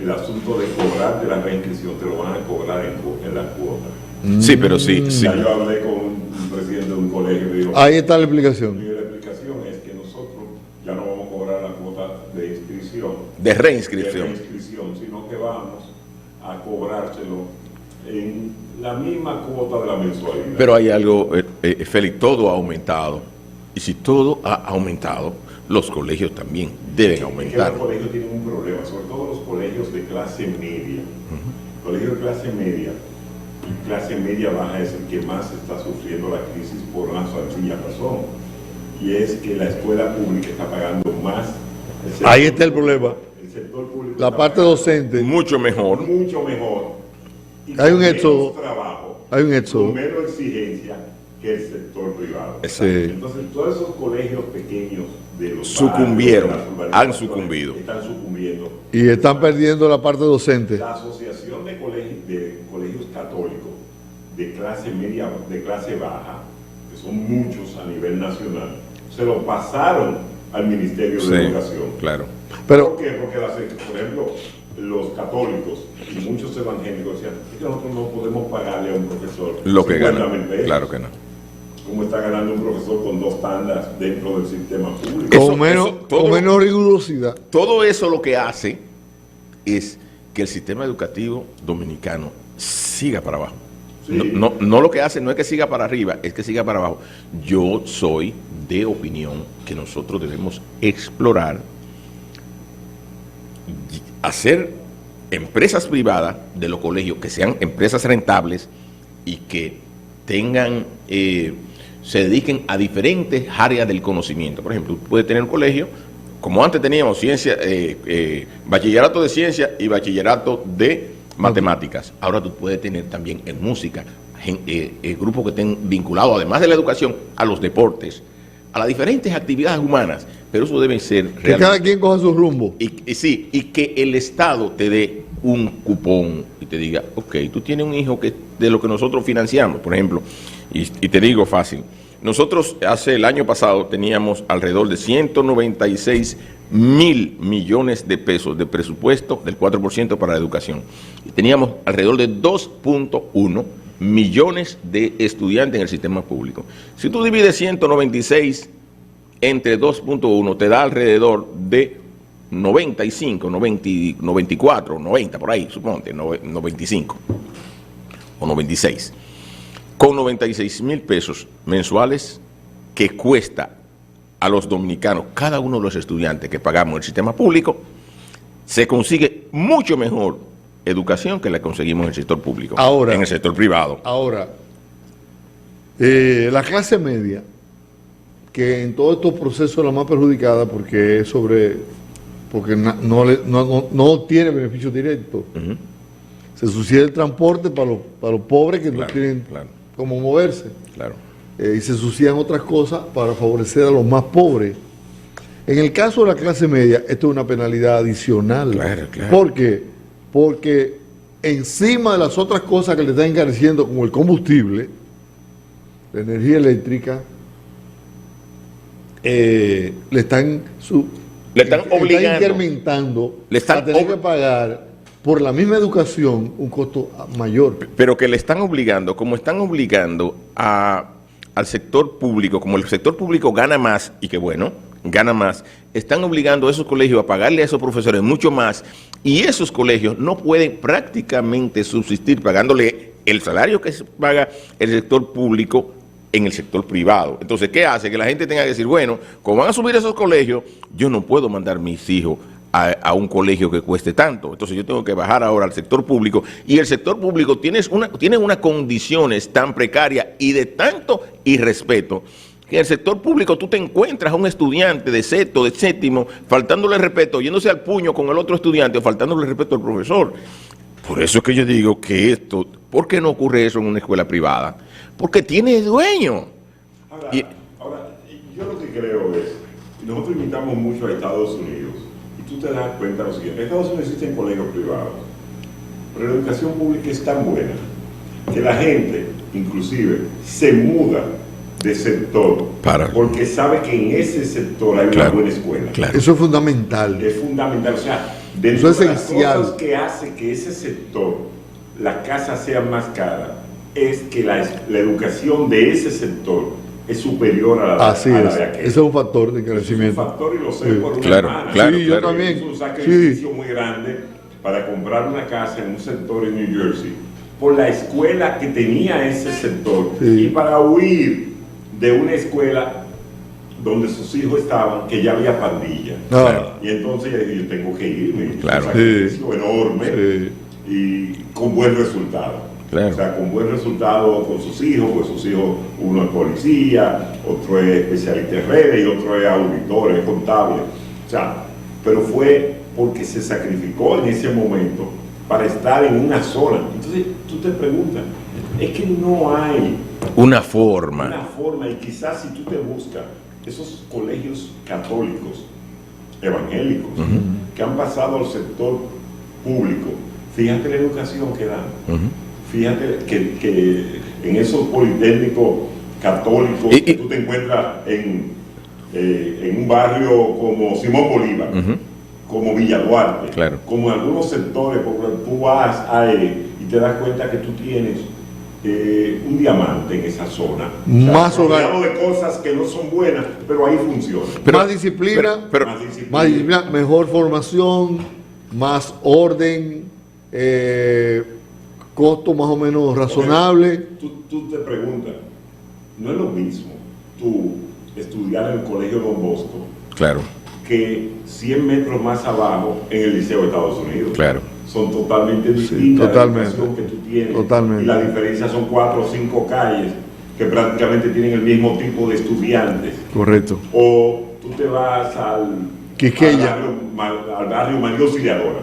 Speaker 3: el asunto de cobrarte la reinscripción, te lo van a cobrar en la cuota.
Speaker 2: Sí, pero sí.
Speaker 3: Ya yo hablé con un presidente de un colegio y me dijo,
Speaker 1: Ahí está la explicación.
Speaker 3: la explicación es que nosotros ya no vamos a cobrar la cuota de inscripción,
Speaker 2: De reinscripción.
Speaker 3: sino que vamos a cobrárselo en la misma cuota de la mensualidad.
Speaker 2: Pero hay algo, Félix, todo ha aumentado. Y si todo ha aumentado, los colegios también deben
Speaker 3: Es que
Speaker 2: aumentar.
Speaker 3: los colegios tienen un problema, sobre todo los colegios de clase media. Colegios de clase media baja es el que más está sufriendo la crisis por una sencilla razón. Y es que la escuela pública está pagando más.
Speaker 1: Ahí está el problema.
Speaker 3: El sector público
Speaker 1: La
Speaker 3: está
Speaker 1: parte
Speaker 3: pagando
Speaker 1: docente.
Speaker 2: Mucho mejor.
Speaker 3: mucho mejor. Y
Speaker 1: Hay un
Speaker 3: con
Speaker 1: éxodo.
Speaker 3: menos trabajo,
Speaker 1: Hay un éxodo.
Speaker 3: con menos exigencia que el sector privado.
Speaker 2: Exacto.
Speaker 1: Sí.
Speaker 3: Entonces, todos esos colegios pequeños de los
Speaker 2: Sucumbieron,
Speaker 3: barrios, de las urbanizaciones,
Speaker 2: han sucumbido.
Speaker 3: Están sucumbiendo.
Speaker 1: Y están perdiendo la parte docente.
Speaker 3: La Asociación de Colegios Católicos de clase media, de clase baja, que son muchos a nivel nacional, se lo pasaron al Ministerio de
Speaker 2: Sí,
Speaker 3: Educación.
Speaker 2: claro.
Speaker 1: Pero,
Speaker 3: ¿Por qué? Porque, por ejemplo, los católicos y muchos evangélicos decían, es que nosotros no podemos pagarle a un profesor
Speaker 2: Lo que
Speaker 3: 50.000
Speaker 2: gana.
Speaker 3: pesos.
Speaker 2: Claro que no.
Speaker 3: ¿Cómo está ganando un profesor con 2 tandas dentro del sistema público?
Speaker 2: Eso-
Speaker 1: con menos,
Speaker 2: todo-
Speaker 1: con menos rigurosidad.
Speaker 2: Todo eso lo que hace es que el sistema educativo dominicano siga para abajo.
Speaker 3: Sí.
Speaker 2: No lo que hace no es que siga para arriba, es que siga para abajo. Yo soy de opinión que nosotros debemos explorar y hacer empresas privadas de los colegios que sean empresas rentables y que tengan, se dediquen a diferentes áreas del conocimiento. Por ejemplo, puede tener un colegio, como antes teníamos ciencia, bachillerato de ciencia y bachillerato de matemáticas. Ahora tú puedes tener también en música grupos que estén vinculados, además de la educación, a los deportes, a las diferentes actividades humanas, pero eso debe ser
Speaker 1: Que
Speaker 2: realmente.
Speaker 1: cada quien coja su rumbo.
Speaker 2: Sí, y que el Estado te dé un cupón y te diga, ok, tú tienes un hijo que de lo que nosotros financiamos, por ejemplo, y te digo fácil, nosotros el año pasado teníamos alrededor de 196.000 millones de pesos de presupuesto del 4% para la educación. Y teníamos alrededor de 2.1 millones de estudiantes en el sistema público. Si tú divides 196 entre 2.1, te da alrededor de 95, 90, 94, 90, por ahí, suponte, 95 o 96. Con 96.000 pesos mensuales que cuesta a los dominicanos, cada uno de los estudiantes que pagamos en el sistema público, se consigue mucho mejor educación que la conseguimos en el sector público,
Speaker 1: Ahora,
Speaker 2: en el sector privado.
Speaker 1: Ahora, la clase media, que en todos estos procesos es la más perjudicada porque es porque no tiene beneficio directo.
Speaker 2: Ujú.
Speaker 1: Se subsidia el transporte para los pobres que no
Speaker 2: Claro,
Speaker 1: tienen
Speaker 2: claro.
Speaker 1: cómo moverse.
Speaker 2: Claro.
Speaker 1: Y se subsidian otras cosas para favorecer a los más pobres. En el caso de la clase media, esto es una penalidad adicional.
Speaker 2: Claro, claro.
Speaker 1: ¿Por qué? Porque encima de las otras cosas que le están encareciendo, como el combustible, la energía eléctrica, le están
Speaker 2: obligando.
Speaker 1: incrementando
Speaker 2: Le están
Speaker 1: a tener que pagar por la misma educación un costo mayor.
Speaker 2: Pero que le están obligando, como están obligando al sector público, como el sector público gana más, y que bueno, gana más, están obligando a esos colegios a pagarle a esos profesores mucho más, y esos colegios no pueden prácticamente subsistir pagándole el salario que se paga el sector público en el sector privado. Entonces, ¿qué hace? Que la gente tenga que decir, bueno, como van a subir esos colegios, yo no puedo mandar mis hijos a un colegio que cueste tanto. Entonces yo tengo que bajar ahora al sector público, y el sector público tiene unas condiciones tan precarias y de tanto irrespeto, que en el sector público tú te encuentras a un estudiante de sexto, de séptimo, faltándole respeto, yéndose al puño con el otro estudiante o faltándole respeto al profesor. Por eso es que yo digo que esto, ¿por qué no ocurre eso en una escuela privada? Porque tiene dueño.
Speaker 3: Ahora, yo lo que creo es, nosotros imitamos mucho a Estados Unidos, y tú te das cuenta de lo siguiente: en Estados Unidos existen colegios privados, pero la educación pública es tan buena que la gente, inclusive, se muda de sector, porque sabe que en ese sector hay una buena escuela.
Speaker 1: Claro. Eso es fundamental.
Speaker 3: Es fundamental, o sea, dentro de las cosas que hace que ese sector, la casa sea más cara, es que la educación de ese sector es superior a la de aquel.
Speaker 1: Ese es un factor de crecimiento.
Speaker 3: Es un factor, y lo sé por una
Speaker 2: claro,
Speaker 3: hermana.
Speaker 2: Claro,
Speaker 1: sí, yo también.
Speaker 3: Es un sacrificio muy grande para comprar una casa en un sector en New Jersey, por la escuela que tenía ese sector, y para huir de una escuela donde sus hijos estaban, que ya había pandilla. Y entonces yo tengo que irme.
Speaker 2: Claro.
Speaker 3: Un sacrificio enorme y con buen resultado. O sea, con buen resultado con sus hijos, pues sus hijos, uno es policía, otro es especialista en redes y otro es auditor, es contable. O sea, pero fue porque se sacrificó en ese momento para estar en una zona. Entonces tú te preguntas, es que no hay
Speaker 2: una forma,
Speaker 3: y quizás si tú te buscas esos colegios católicos, evangélicos, que han pasado al sector público, fíjate la educación que dan. Fíjate que en esos politécnicos católicos que tú te encuentras en un barrio como Simón Bolívar, como Villa Duarte, como en algunos sectores, porque tú vas ahí y te das cuenta que tú tienes un diamante en esa zona.
Speaker 1: Más
Speaker 3: rodeado de cosas que no son buenas, pero ahí funciona.
Speaker 1: Más disciplina, más disciplina, mejor formación, más orden, costo más o menos razonable.
Speaker 3: Tú te preguntas, no es lo mismo tú estudiar en el colegio Don Bosco que 100 metros más abajo en el Liceo de Estados Unidos. Son totalmente distintas la educación que tú tienes. Y la diferencia son 4 o 5 calles que prácticamente tienen el mismo tipo de estudiantes.
Speaker 1: Correcto.
Speaker 3: O tú te vas al barrio María Auxiliadora,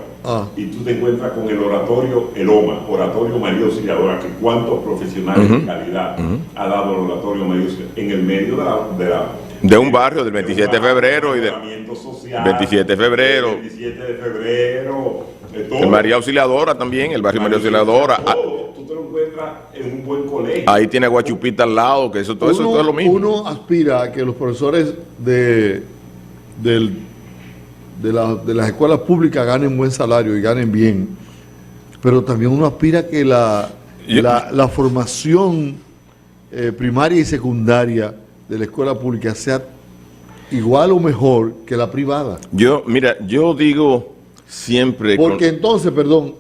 Speaker 3: y tú te encuentras con el oratorio, el OMA, Oratorio María Auxiliadora, que cuántos profesionales de calidad ha dado el oratorio María Auxiliadora, en el medio
Speaker 2: de un barrio del 27 de febrero y del 27 de febrero. El María Auxiliadora también, el barrio María Auxiliadora.
Speaker 3: Tú te lo encuentras en un buen colegio.
Speaker 2: Ahí tiene Guachupita al lado, que todo eso es lo mismo.
Speaker 1: Uno aspira a que los profesores de las escuelas públicas ganen buen salario y ganen bien, pero también uno aspira a que la formación primaria y secundaria de la escuela pública sea igual o mejor que la privada.
Speaker 2: Yo digo siempre...
Speaker 1: Porque entonces,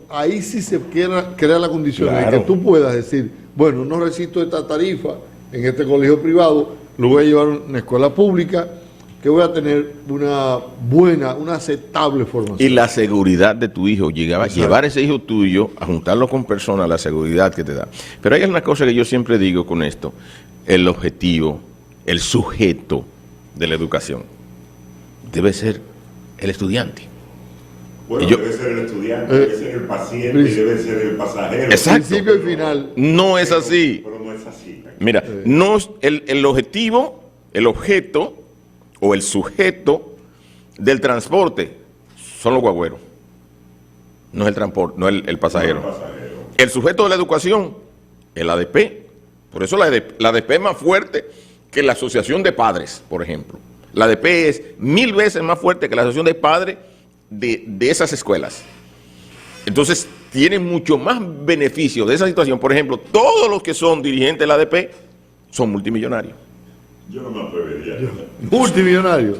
Speaker 1: ahí sí se crea la condición de que tú puedas decir, bueno, no resisto esta tarifa en este colegio privado, lo voy a llevar a una escuela pública, que voy a tener una buena, una aceptable formación.
Speaker 2: Y la seguridad de tu hijo, llevar a ese hijo tuyo, a juntarlo con personas, la seguridad que te da. Pero hay una cosa que yo siempre digo con esto: el objetivo, el sujeto de la educación debe ser el estudiante.
Speaker 3: Bueno, debe ser el estudiante, debe ser el paciente, debe ser el pasajero.
Speaker 2: Exacto.
Speaker 1: Principio y final.
Speaker 2: No es así.
Speaker 3: Pero no es así.
Speaker 2: Mira, no es el objetivo, el objeto o el sujeto del transporte son los guagüeros. No es el transporte, no es el pasajero. El sujeto de la educación, el ADP. Por eso la ADP es más fuerte que la asociación de padres, por ejemplo. La ADP es 1000 veces más fuerte que la asociación de padres de esas escuelas. Entonces, tienen mucho más beneficio de esa situación. Por ejemplo, todos los que son dirigentes de la ADP son multimillonarios.
Speaker 3: Yo no me atrevería.
Speaker 1: Multimillonario.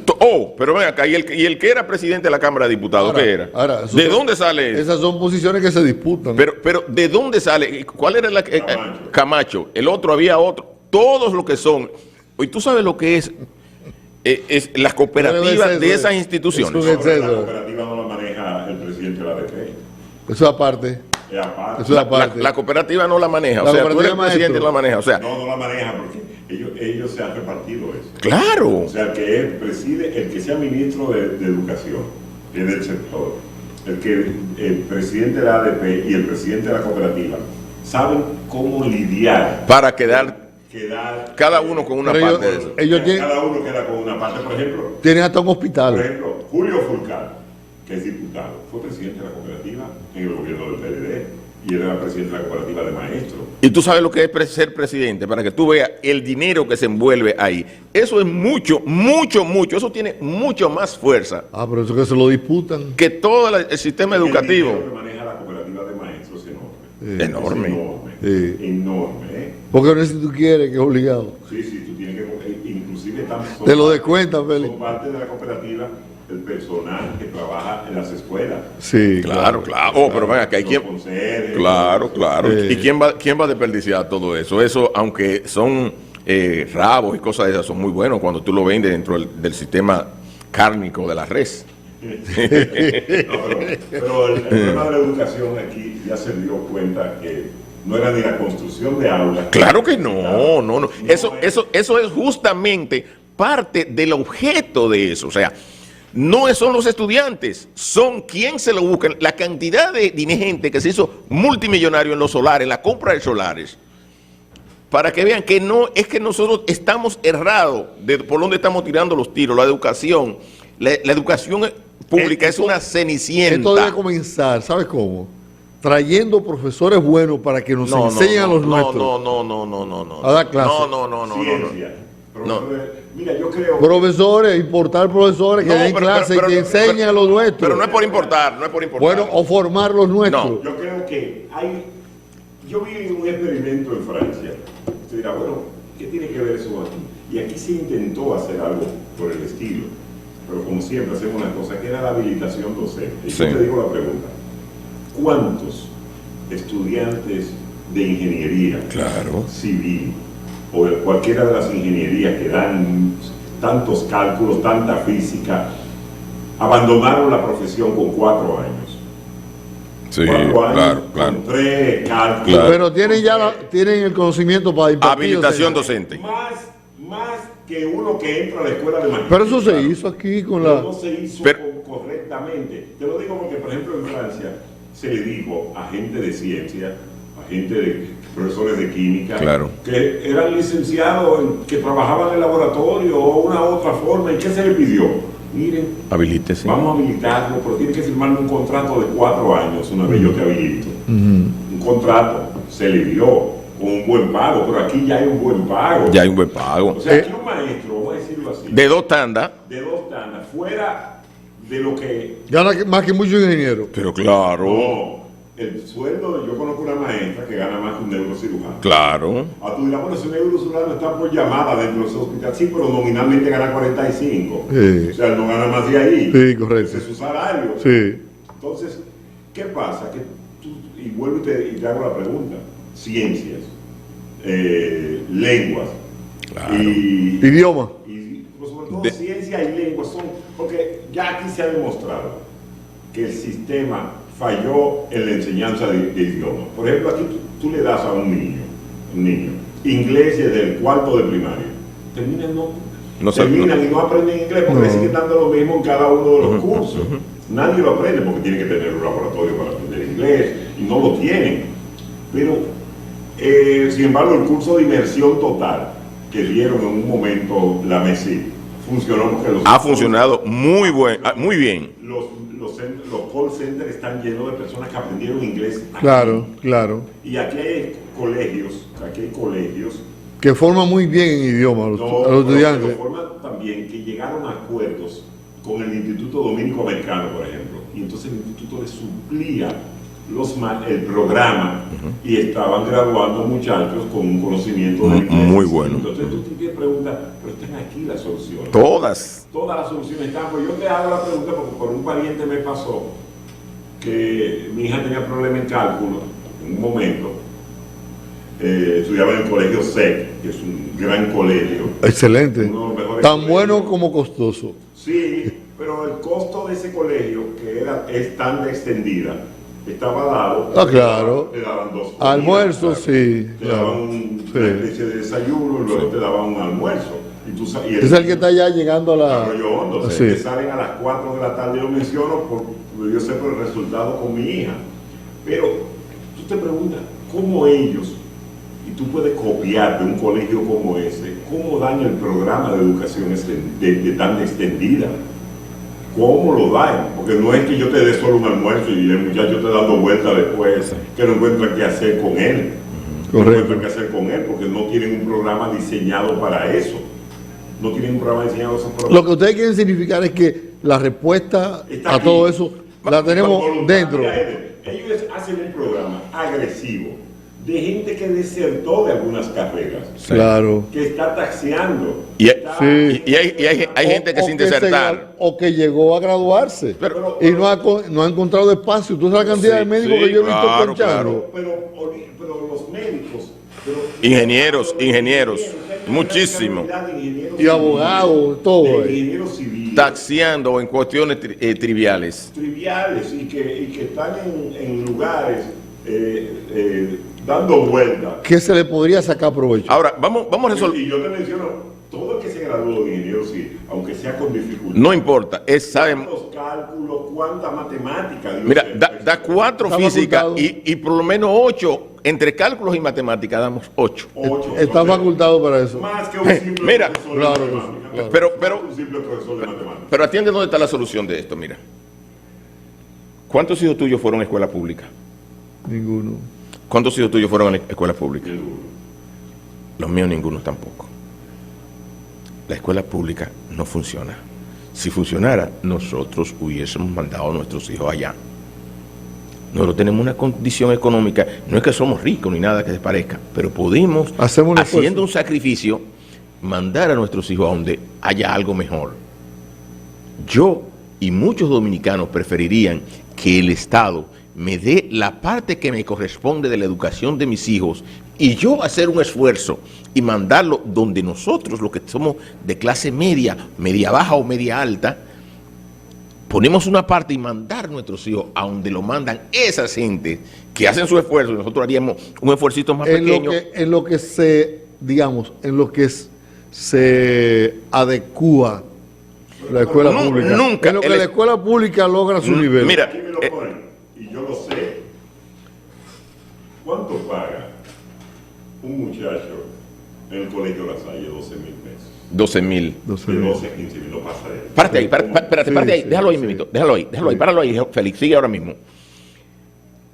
Speaker 2: Pero ven acá, ¿y el que era presidente de la Cámara de Diputados, qué era? ¿De dónde sale eso?
Speaker 1: Esas son posiciones que se disputan.
Speaker 2: Pero ¿de dónde sale? ¿Cuál era Camacho? El otro, había otro. Todos los que son. ¿Y tú sabes lo que es las cooperativas de esas instituciones?
Speaker 3: La cooperativa no la
Speaker 1: Eso aparte.
Speaker 3: Es aparte.
Speaker 1: Eso es aparte.
Speaker 2: La cooperativa no la maneja,
Speaker 1: La
Speaker 2: o sea, tú
Speaker 1: cooperativa
Speaker 2: eres presidente
Speaker 1: maestro.
Speaker 2: no la maneja, o sea,
Speaker 3: No la maneja porque ellos se han repartido eso.
Speaker 2: claro.
Speaker 3: O sea, el que preside, el que sea ministro de Educación, que es del sector, el presidente de la ADP y el presidente de la cooperativa saben cómo lidiar
Speaker 2: Para quedar cada
Speaker 3: cada
Speaker 2: uno con una
Speaker 1: Pero
Speaker 2: parte de eso.
Speaker 1: ellos tienen,
Speaker 3: cada uno queda con una parte. Por ejemplo,
Speaker 1: tienen hasta un hospital.
Speaker 3: Julio Fulcar, que es diputado, fue presidente de la cooperativa en el gobierno del PLD y él era presidente de la cooperativa de maestros.
Speaker 2: Y tú sabes lo que es ser presidente, para que tú veas el dinero que se envuelve ahí. Eso es mucho, mucho, mucho. Eso tiene mucho más fuerza
Speaker 1: Ah, pero eso que se lo disputan.
Speaker 2: que todo el sistema
Speaker 3: El
Speaker 2: educativo.
Speaker 3: dinero que maneja la cooperativa de maestros es enorme.
Speaker 2: Enorme.
Speaker 3: Es enorme.
Speaker 1: Sí.
Speaker 3: Enorme, ¿eh?
Speaker 1: Porque no es si tú quieres, que es obligado.
Speaker 3: Sí, tú tienes que, inclusive son
Speaker 1: Te lo
Speaker 3: parte-
Speaker 1: descuentan, Félix.
Speaker 3: Son parte de la cooperativa el personal que trabaja en las escuelas.
Speaker 1: Sí,
Speaker 2: Claro, claro. Oh, pero venga, que hay
Speaker 3: Los
Speaker 2: quien...
Speaker 3: conserjes,
Speaker 2: Claro, claro.
Speaker 1: Sí.
Speaker 2: ¿Y quién va a desperdiciar todo eso? Eso, aunque son rabos y cosas de esas, son muy buenos cuando tú lo vendes dentro del sistema cárnico de la res.
Speaker 3: Pero el problema de la educación aquí ya se dio cuenta que no era ni la construcción de aulas.
Speaker 2: Claro que no. Eso es justamente parte del objeto de eso. O sea, no son los estudiantes, son quien se lo buscan. La cantidad de gente que se hizo multimillonario en los solares, en la compra de solares, para que vean que no es que nosotros estamos errados de por dónde estamos tirando los tiros. La educación pública es una
Speaker 1: Esto
Speaker 2: cenicienta.
Speaker 1: debe comenzar, ¿sabes cómo? Trayendo profesores buenos para que nos enseñen a los nuestros.
Speaker 2: No.
Speaker 1: A dar clases.
Speaker 2: No.
Speaker 3: Ciencia.
Speaker 2: No.
Speaker 3: Mira, yo creo
Speaker 1: Profesores, importar profesores que
Speaker 2: No,
Speaker 1: den
Speaker 2: pero-
Speaker 1: clases
Speaker 2: pero-
Speaker 1: y que enseñen a los nuestros.
Speaker 2: Pero no es por importar,
Speaker 1: Bueno, o formar los nuestros.
Speaker 2: No.
Speaker 3: yo creo que yo vi un experimento en Francia. Usted dirá, bueno, ¿qué tiene que ver eso aquí? Y aquí se intentó hacer algo por el estilo, pero como siempre hacemos una cosa que era la habilitación docente. Y
Speaker 2: Sí.
Speaker 3: yo te digo la pregunta, ¿cuántos estudiantes de ingeniería
Speaker 2: Claro.
Speaker 3: civil o de cualquiera de las ingenierías que dan tantos cálculos, tanta física, abandonaron la profesión con 4 años?
Speaker 2: Sí,
Speaker 3: 4 años
Speaker 2: claro.
Speaker 3: con 3 cálculos.
Speaker 2: Claro.
Speaker 1: Pero tienen ya tienen el conocimiento para impartir.
Speaker 2: Habilitación
Speaker 1: docente.
Speaker 2: docente.
Speaker 3: Más que uno que entra a la escuela de magisterio.
Speaker 1: Pero eso se hizo aquí con
Speaker 3: Pero
Speaker 1: la...
Speaker 3: no se hizo
Speaker 2: Pero-
Speaker 3: correctamente. Te lo digo porque, por ejemplo, en Francia se le dijo a gente de ciencia, a gente de profesores de química,
Speaker 2: Claro.
Speaker 3: que eran licenciados, que trabajaban en el laboratorio o una otra forma. ¿Y qué se le pidió? Miren,
Speaker 2: Habilítese.
Speaker 3: vamos a habilitarlo, pero tiene que firmar un contrato de 4 años una vez yo te habilito. Un contrato se le dio con un buen pago, pero aquí ya hay un buen pago.
Speaker 2: Ya hay un buen pago.
Speaker 3: O sea, aquí un maestro, vamos a decirlo así,
Speaker 2: De 2 tandas.
Speaker 3: de 2 tandas, fuera de lo que...
Speaker 1: Gana más que muchos ingenieros.
Speaker 2: Pero claro.
Speaker 3: No, el sueldo, yo conozco una maestra que gana más que un neurocirujano.
Speaker 2: Claro.
Speaker 3: A tu dirás, bueno, ese neurocirujano está por llamada dentro de ese hospital, sí, pero nominalmente gana 45.
Speaker 1: Sí.
Speaker 3: O sea, él no gana más de ahí.
Speaker 1: Sí, correcto.
Speaker 3: Ese es su salario.
Speaker 1: Sí.
Speaker 3: Entonces, ¿qué pasa? Que y vuelvo y te hago la pregunta. Ciencias, lenguas,
Speaker 2: Claro.
Speaker 1: Idioma.
Speaker 3: y sobre todo
Speaker 2: De-
Speaker 3: ciencia y lenguas son, porque ya aquí se ha demostrado que el sistema falló en la enseñanza de idiomas. Por ejemplo, aquí tú le das a un niño, inglés desde el 4º de primaria,
Speaker 2: No sabe-
Speaker 3: terminan y no aprenden inglés porque
Speaker 1: No.
Speaker 3: le siguen dando lo mismo en cada uno de los cursos. Nadie lo aprende porque tiene que tener un laboratorio para aprender inglés y no lo tienen. Pero, sin embargo, el curso de inmersión total que dieron en un momento la MESI funcionó porque
Speaker 2: Ha funcionado muy bien.
Speaker 3: los call centers están llenos de personas que aprendieron inglés aquí.
Speaker 1: Claro, claro.
Speaker 3: Y aquí hay colegios
Speaker 1: Que forman muy bien en idioma a los estudiantes.
Speaker 3: de forma también que llegaron a acuerdos con el Instituto Dominico Americano, por ejemplo, y entonces el instituto le suplía el programa y estaban graduando muchachos con un conocimiento de inglés.
Speaker 2: Muy bueno.
Speaker 3: Entonces tú te preguntas, pero están aquí las soluciones.
Speaker 2: Todas.
Speaker 3: Todas las soluciones están. Pues yo te hago la pregunta porque por un pariente me pasó que mi hija tenía problemas en cálculo en un momento. Estudiaba en el colegio SEC, que es un gran colegio.
Speaker 1: Excelente.
Speaker 3: Uno de los mejores
Speaker 1: Tan
Speaker 3: colegios.
Speaker 1: bueno como costoso.
Speaker 3: Sí, pero el costo de ese colegio, que es tan extendida, estaba dado.
Speaker 1: Ah, claro.
Speaker 3: Te daban dos comidas,
Speaker 1: Almuerzo,
Speaker 3: claro.
Speaker 1: sí.
Speaker 3: Te
Speaker 1: Claro.
Speaker 3: daban una especie de desayuno y luego te daban un almuerzo. Y tú, y
Speaker 1: Es el que está ya llegando a la...
Speaker 3: Arroyo Hondo,
Speaker 1: Sí.
Speaker 3: que salen a las 4 de la tarde, yo menciono, yo sé por el resultado con mi hija. Pero tú te preguntas, ¿cómo ellos, y tú puedes copiar de un colegio como ese, cómo dan el programa de educación de tan extendida? ¿Cómo lo dan? Porque no es que yo te dé solo un almuerzo y el muchacho te dando vueltas después, que no encuentra qué hacer con él. No
Speaker 1: Correcto.
Speaker 3: encuentra qué hacer con él porque no tienen un programa diseñado para eso. No tienen un programa diseñado para eso.
Speaker 1: Lo que ustedes quieren significar es que la respuesta
Speaker 3: Está
Speaker 1: a
Speaker 3: aquí.
Speaker 1: todo eso la tenemos
Speaker 3: Voluntaria,
Speaker 1: dentro.
Speaker 3: Ellos hacen un programa agresivo de gente que desertó de algunas carreras,
Speaker 1: Claro.
Speaker 3: que está taxiando.
Speaker 2: Y,
Speaker 1: Sí.
Speaker 2: y hay gente que sin desertar.
Speaker 1: O que llegó a graduarse
Speaker 2: Pero-
Speaker 1: y no ha encontrado espacio. ¿Tú sabes la cantidad de médicos
Speaker 2: sí,
Speaker 1: que yo he visto
Speaker 2: claro,
Speaker 1: ponchando?
Speaker 3: Pero los médicos,
Speaker 2: Ingenieros,
Speaker 3: hay
Speaker 2: muchísimo.
Speaker 3: una cantidad de ingenieros
Speaker 1: Y abogados, todo.
Speaker 3: de ingenieros civiles,
Speaker 2: Taxiando en cuestiones triviales.
Speaker 3: triviales y que están en lugares dando vueltas.
Speaker 1: ¿Qué se le podría sacar provecho?
Speaker 2: Ahora, vamos a resolver.
Speaker 3: Y yo te menciono, todo el que se graduó de ingeniero civil, aunque sea con dificultad,
Speaker 2: No importa, saben.
Speaker 3: cuántos cálculos, cuánta matemática. Dios
Speaker 2: Mira,
Speaker 3: mío,
Speaker 2: da 4
Speaker 1: Está
Speaker 2: físicas
Speaker 1: facultado.
Speaker 2: y por lo menos 8. Entre cálculos y matemáticas damos 8.
Speaker 3: 8,
Speaker 1: Está facultado para eso.
Speaker 3: Más que un simple
Speaker 2: Mira,
Speaker 3: profesor
Speaker 1: claro,
Speaker 3: de matemáticas.
Speaker 1: claro.
Speaker 2: Pero-
Speaker 3: Más que un simple profesor de matemáticas.
Speaker 2: Pero atiende dónde está la solución de esto, mira. ¿Cuántos hijos tuyos fueron a escuela pública?
Speaker 1: Ninguno.
Speaker 2: ¿Cuántos hijos tuyos fueron a la escuela pública? Los míos ninguno tampoco. La escuela pública no funciona. Si funcionara, nosotros hubiésemos mandado a nuestros hijos allá. Nosotros tenemos una condición económica, no es que somos ricos ni nada que se parezca, pero podemos,
Speaker 1: Hacemos un esfuerzo.
Speaker 2: haciendo un sacrificio, mandar a nuestros hijos a donde haya algo mejor. Yo y muchos dominicanos preferirían que el Estado me dé la parte que me corresponde de la educación de mis hijos y yo hacer un esfuerzo y mandarlo donde nosotros, los que somos de clase media, media baja o media alta, ponemos una parte y mandar a nuestros hijos a donde lo mandan esas gentes que hacen su esfuerzo y nosotros haríamos un esfuercito más pequeño.
Speaker 1: En lo que se, digamos, en lo que se adecúa la escuela pública.
Speaker 2: Nunca.
Speaker 1: En lo que la escuela pública logra su nivel.
Speaker 2: Mira,
Speaker 3: Aquí me lo ponen, y yo lo sé. ¿Cuánto paga un muchacho en el colegio La Salle? 12,000 pesos.
Speaker 2: 12,000.
Speaker 3: De 12 a 15 mil, no pasa de él.
Speaker 2: Párate ahí, espérate,
Speaker 1: Sí,
Speaker 2: párate ahí,
Speaker 1: sí,
Speaker 2: déjalo ahí,
Speaker 1: sí.
Speaker 2: mimito, déjalo ahí, páralo ahí, Félix, sigue ahora mismo.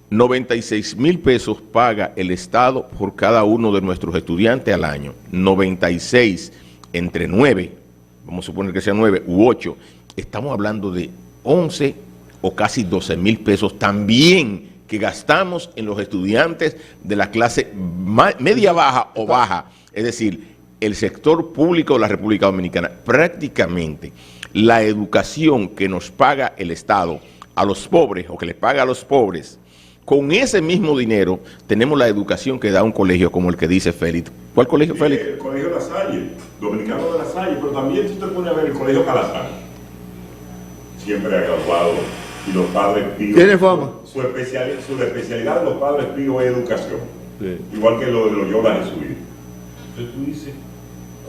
Speaker 2: 96,000 pesos paga el Estado por cada uno de nuestros estudiantes al año. 96 entre 9, vamos a suponer que sea 9 u 8, estamos hablando de 11 o casi 12,000 pesos también que gastamos en los estudiantes de la clase media baja o baja, es decir, el sector público de la República Dominicana. Prácticamente la educación que nos paga el Estado a los pobres o que les paga a los pobres, con ese mismo dinero tenemos la educación que da un colegio como el que dice Félix. ¿Cuál colegio, Félix?
Speaker 3: El colegio La Salle, dominicano de La Salle, pero también tú te pones a ver el colegio Calazán. Siempre ha graduado y los padres píos.
Speaker 1: Tiene fama.
Speaker 3: Su especialidad de los padres píos es educación. Igual que lo de los Yola Jesuitas. Entonces tú dices,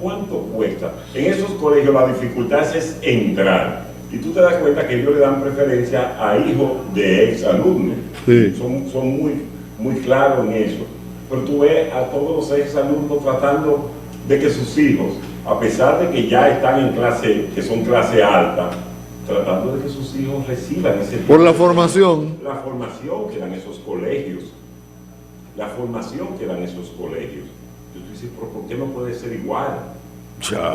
Speaker 3: ¿cuánto cuesta? En esos colegios la dificultad es entrar. Y tú te das cuenta que ellos le dan preferencia a hijos de ex alumnos.
Speaker 1: Sí.
Speaker 3: Son muy claros en eso. Pero tú ves a todos los ex alumnos tratando de que sus hijos, a pesar de que ya están en clase, que son clase alta, tratando de que sus hijos reciban ese
Speaker 1: Por la formación.
Speaker 3: La formación que dan esos colegios. La formación que dan esos colegios. Entonces tú dices, ¿pero por qué no puede ser igual?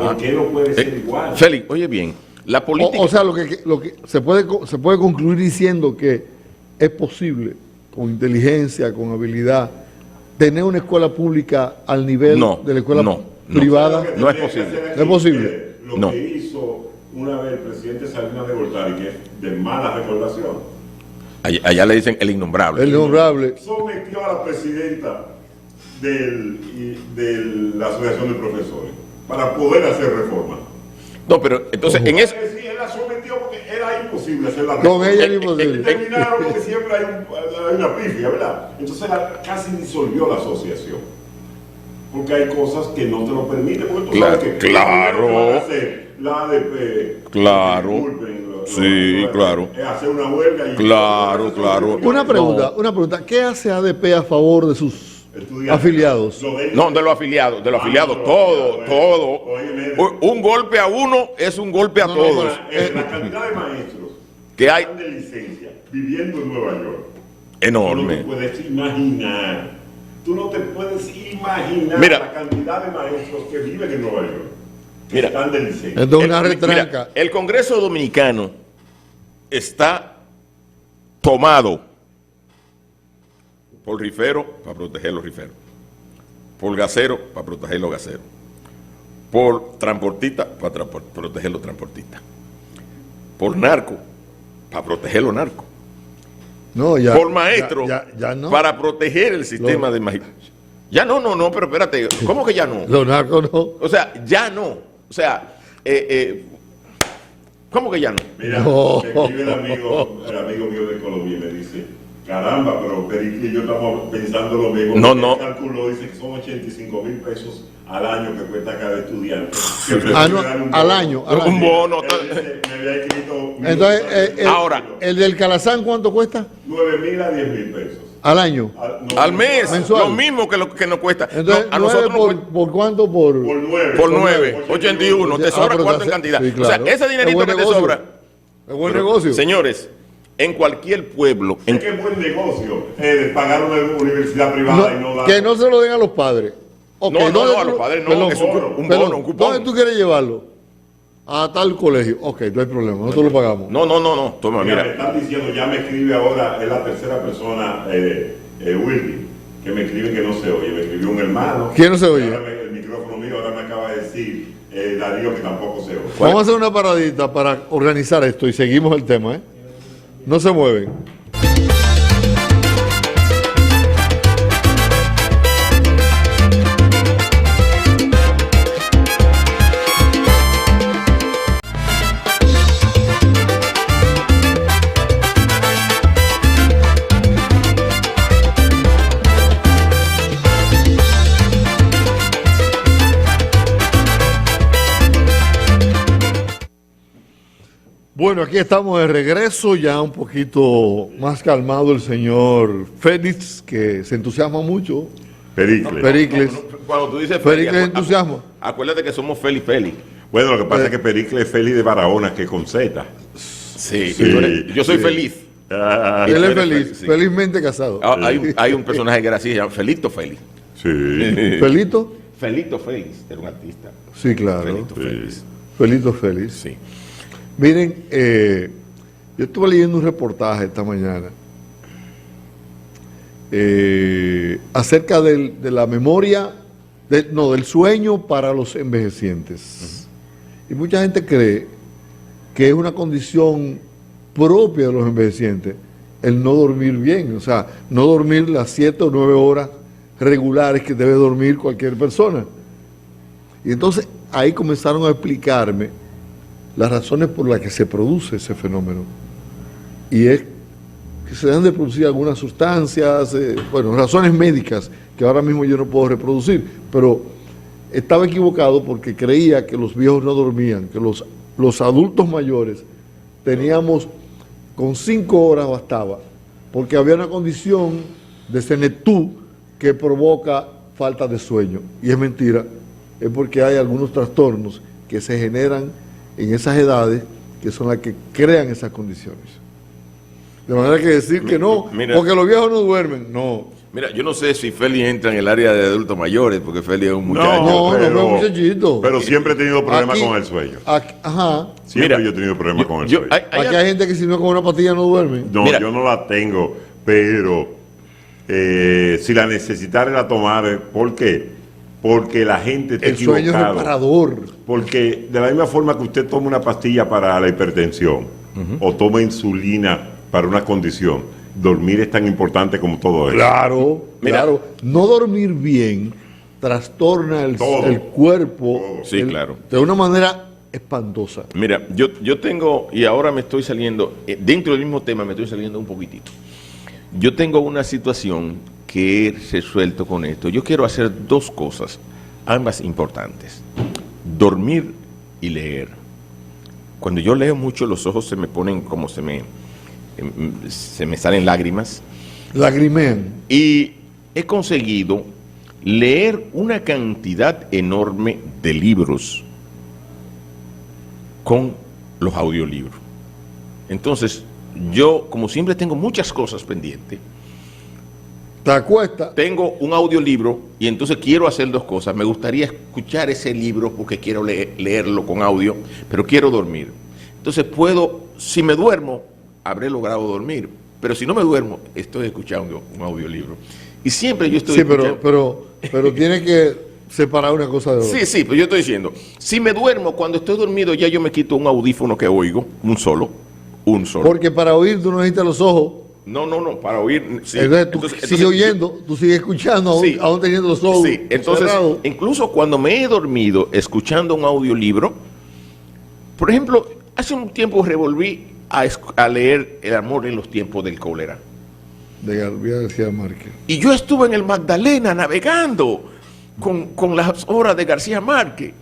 Speaker 3: ¿Por qué no puede ser igual?
Speaker 2: Félix, oye bien, la política...
Speaker 1: O sea, lo que se puede concluir diciendo que es posible, con inteligencia, con habilidad, tener una escuela pública al nivel de la escuela privada.
Speaker 2: No es posible.
Speaker 1: No es posible.
Speaker 3: Lo
Speaker 2: No.
Speaker 3: que hizo una vez el presidente Salinas de Gortari, que es de mala recordación,
Speaker 2: Allá le dicen el innombrable.
Speaker 1: El innombrable.
Speaker 3: sometió a la presidenta de la Asociación de Profesores para poder hacer reforma.
Speaker 2: No, pero entonces en eso...
Speaker 3: Sí, él la sometió porque era imposible. imposible hacer la
Speaker 1: Con ella era imposible.
Speaker 3: Terminaron porque siempre hay una pifia, ¿verdad? Entonces casi disolvió la asociación. Porque hay cosas que no te lo permiten. Porque tú sabes que
Speaker 2: claro.
Speaker 3: La ADP.
Speaker 2: Claro. Sí, claro.
Speaker 3: Es hacer una huelga. Y
Speaker 2: Claro.
Speaker 1: Una pregunta. ¿Qué hace ADP a favor de sus afiliados?
Speaker 2: No, de los afiliados, todo. Un golpe a uno es un golpe a todos.
Speaker 3: La cantidad de maestros
Speaker 2: Que hay
Speaker 3: de licencia viviendo en Nueva York.
Speaker 2: enorme.
Speaker 3: Tú no te puedes imaginar
Speaker 2: Mira.
Speaker 3: la cantidad de maestros que viven en Nueva York. Que
Speaker 2: Mira.
Speaker 3: están de licencia.
Speaker 1: Esto es una retranca.
Speaker 2: Mira, el Congreso Dominicano está tomado por rifero para proteger los riferos, por gasero para proteger los gaseros, por transportistas para proteger los transportistas, por narco para proteger los narcos,
Speaker 1: No, ya.
Speaker 2: por maestro
Speaker 1: ya no.
Speaker 2: para proteger el sistema de maestro. Ya no, pero espérate, ¿cómo que ya no?
Speaker 1: Los narcos no.
Speaker 2: O sea, ya no. O sea, ¿cómo que ya no?
Speaker 3: Mira,
Speaker 1: No.
Speaker 3: me escribe el amigo mío de Colombia y me dice, caramba, pero Pericle y yo estamos pensando lo mismo.
Speaker 2: No.
Speaker 3: Él calculó, dice que son 85,000 pesos al año que cuesta cada estudiante.
Speaker 1: Al año.
Speaker 2: Un bono.
Speaker 3: Me había escrito...
Speaker 1: Entonces,
Speaker 2: Ahora.
Speaker 1: ¿el del Calazán cuánto cuesta?
Speaker 3: 9,000 a 10,000 pesos.
Speaker 1: Al año.
Speaker 2: Al mes,
Speaker 1: Mensual.
Speaker 2: lo mismo que lo que nos cuesta.
Speaker 1: Entonces,
Speaker 2: No, a nosotros nos cuesta
Speaker 1: ¿por cuánto? Por
Speaker 3: 9.
Speaker 2: por 9, 81. ¿Te sobra
Speaker 1: pero
Speaker 2: cuánto en
Speaker 1: sí,
Speaker 2: cantidad?
Speaker 1: claro.
Speaker 2: O sea, ese dinerito
Speaker 1: Es buen
Speaker 2: que te
Speaker 1: negocio.
Speaker 2: sobra.
Speaker 1: Es buen negocio.
Speaker 2: Señores, en cualquier pueblo,
Speaker 3: Es que es buen negocio pagar una universidad privada y no dar...
Speaker 1: Que no se lo den a los padres. Okay,
Speaker 2: No,
Speaker 1: ¿dónde
Speaker 2: a
Speaker 1: tú-
Speaker 2: los padres no,
Speaker 1: perdón,
Speaker 2: es un
Speaker 1: perdón,
Speaker 2: bono, un cupón.
Speaker 1: ¿Dónde tú quieres llevarlo? A tal colegio. Ok, no hay problema, nosotros lo pagamos.
Speaker 2: No, toma,
Speaker 3: Mira, me
Speaker 2: mira.
Speaker 3: están diciendo, ya me escribe ahora, es la tercera persona, Willy, que me escribe que no se oye. Me escribió un hermano.
Speaker 1: ¿Quién no se oye?
Speaker 3: El micrófono mío ahora me acaba de decir Darío que tampoco se oye.
Speaker 1: Vamos a hacer una paradita para organizar esto y seguimos el tema, ¿eh? No se mueven. Bueno, aquí estamos de regreso, ya un poquito más calmado el señor Félix, que se entusiasma mucho. Pericles.
Speaker 2: Cuando tú dices
Speaker 1: Pericles entusiasmo.
Speaker 2: Acuérdate que somos Félix.
Speaker 3: Bueno, lo que pasa es que Pericle es Félix de Barahona, que con Z.
Speaker 2: Sí,
Speaker 3: Sí,
Speaker 2: yo soy
Speaker 3: sí.
Speaker 2: feliz.
Speaker 3: Ah,
Speaker 2: Y
Speaker 1: Él
Speaker 2: tú
Speaker 1: es
Speaker 2: eres
Speaker 1: feliz,
Speaker 2: feliz, sí.
Speaker 1: felizmente casado.
Speaker 2: Hay un personaje que era así, se llama Felito Félix.
Speaker 3: sí.
Speaker 1: ¿Felito?
Speaker 2: Felito Félix, era un artista.
Speaker 1: Sí, claro.
Speaker 2: Felito Félix.
Speaker 1: Felito Félix.
Speaker 2: Sí.
Speaker 1: Miren, yo estuve leyendo un reportaje esta mañana acerca de la memoria, del sueño para los envejecientes. Y mucha gente cree que es una condición propia de los envejecientes el no dormir bien, o sea, no dormir las 7 o 9 horas regulares que debe dormir cualquier persona. Y entonces ahí comenzaron a explicarme las razones por las que se produce ese fenómeno. Y es que se deben de producir algunas sustancias, razones médicas que ahora mismo yo no puedo reproducir, pero estaba equivocado porque creía que los viejos no dormían, que los adultos mayores teníamos, con 5 horas bastaba, porque había una condición de senectud que provoca falta de sueño. Y es mentira, es porque hay algunos trastornos que se generan en esas edades que son las que crean esas condiciones. De manera que decir que no,
Speaker 2: Mira.
Speaker 1: porque los viejos no duermen, no.
Speaker 2: Mira, yo no sé si Félix entra en el área de adultos mayores, porque Félix es un muchacho.
Speaker 1: No, no, no, muchachito.
Speaker 3: Pero siempre he tenido problemas
Speaker 1: Aquí-
Speaker 3: con el sueño.
Speaker 1: Ajá.
Speaker 3: Siempre
Speaker 2: Mira,
Speaker 3: yo he tenido problemas con el sueño.
Speaker 1: Aquí hay gente que si no con una pastilla no duerme.
Speaker 3: No,
Speaker 2: Mira.
Speaker 3: yo no la tengo, pero si la necesitara la tomar, ¿por qué? Porque la gente está
Speaker 1: El sueño es
Speaker 3: equivocado.
Speaker 1: reparador.
Speaker 3: Porque de la misma forma que usted toma una pastilla para la hipertensión o toma insulina para una condición, dormir es tan importante como todo eso.
Speaker 1: Claro,
Speaker 2: Mira.
Speaker 1: claro. No dormir bien trastorna
Speaker 3: Todo.
Speaker 1: el cuerpo
Speaker 2: Sí, claro.
Speaker 1: de una manera espantosa.
Speaker 2: Mira, yo tengo, y ahora me estoy saliendo, dentro del mismo tema me estoy saliendo un poquitito. Yo tengo una situación que he resuelto con esto. Yo quiero hacer dos cosas, ambas importantes. Dormir y leer. Cuando yo leo mucho, los ojos se me ponen como se me salen lágrimas.
Speaker 1: Lagrimean.
Speaker 2: Y he conseguido leer una cantidad enorme de libros con los audiolibros. Entonces, yo, como siempre tengo muchas cosas pendientes,
Speaker 1: Te acuestas.
Speaker 2: tengo un audiolibro y entonces quiero hacer dos cosas. Me gustaría escuchar ese libro porque quiero leerlo con audio, pero quiero dormir. Entonces puedo, si me duermo, habré logrado dormir. Pero si no me duermo, estoy escuchando un audiolibro. Y siempre yo estoy
Speaker 1: Sí,
Speaker 2: escuchando...
Speaker 1: pero tienes que separar una cosa de otra.
Speaker 2: Sí, pero yo estoy diciendo, si me duermo, cuando estoy dormido, ya yo me quito un audífono que oigo, un solo.
Speaker 1: Porque para oír tú no necesitas los ojos.
Speaker 2: No, para oír. Sí.
Speaker 1: Entonces tú sigues oyendo, tú sigues escuchando,
Speaker 2: Sí.
Speaker 1: aún teniendo los ojos
Speaker 2: Sí, entonces,
Speaker 1: cerrados.
Speaker 2: incluso cuando me he dormido escuchando un audiolibro, por ejemplo, hace un tiempo revolví a leer El amor en los tiempos del cólera.
Speaker 1: De Gabriel García Márquez.
Speaker 2: Y yo estuve en el Magdalena navegando con las obras de García Márquez.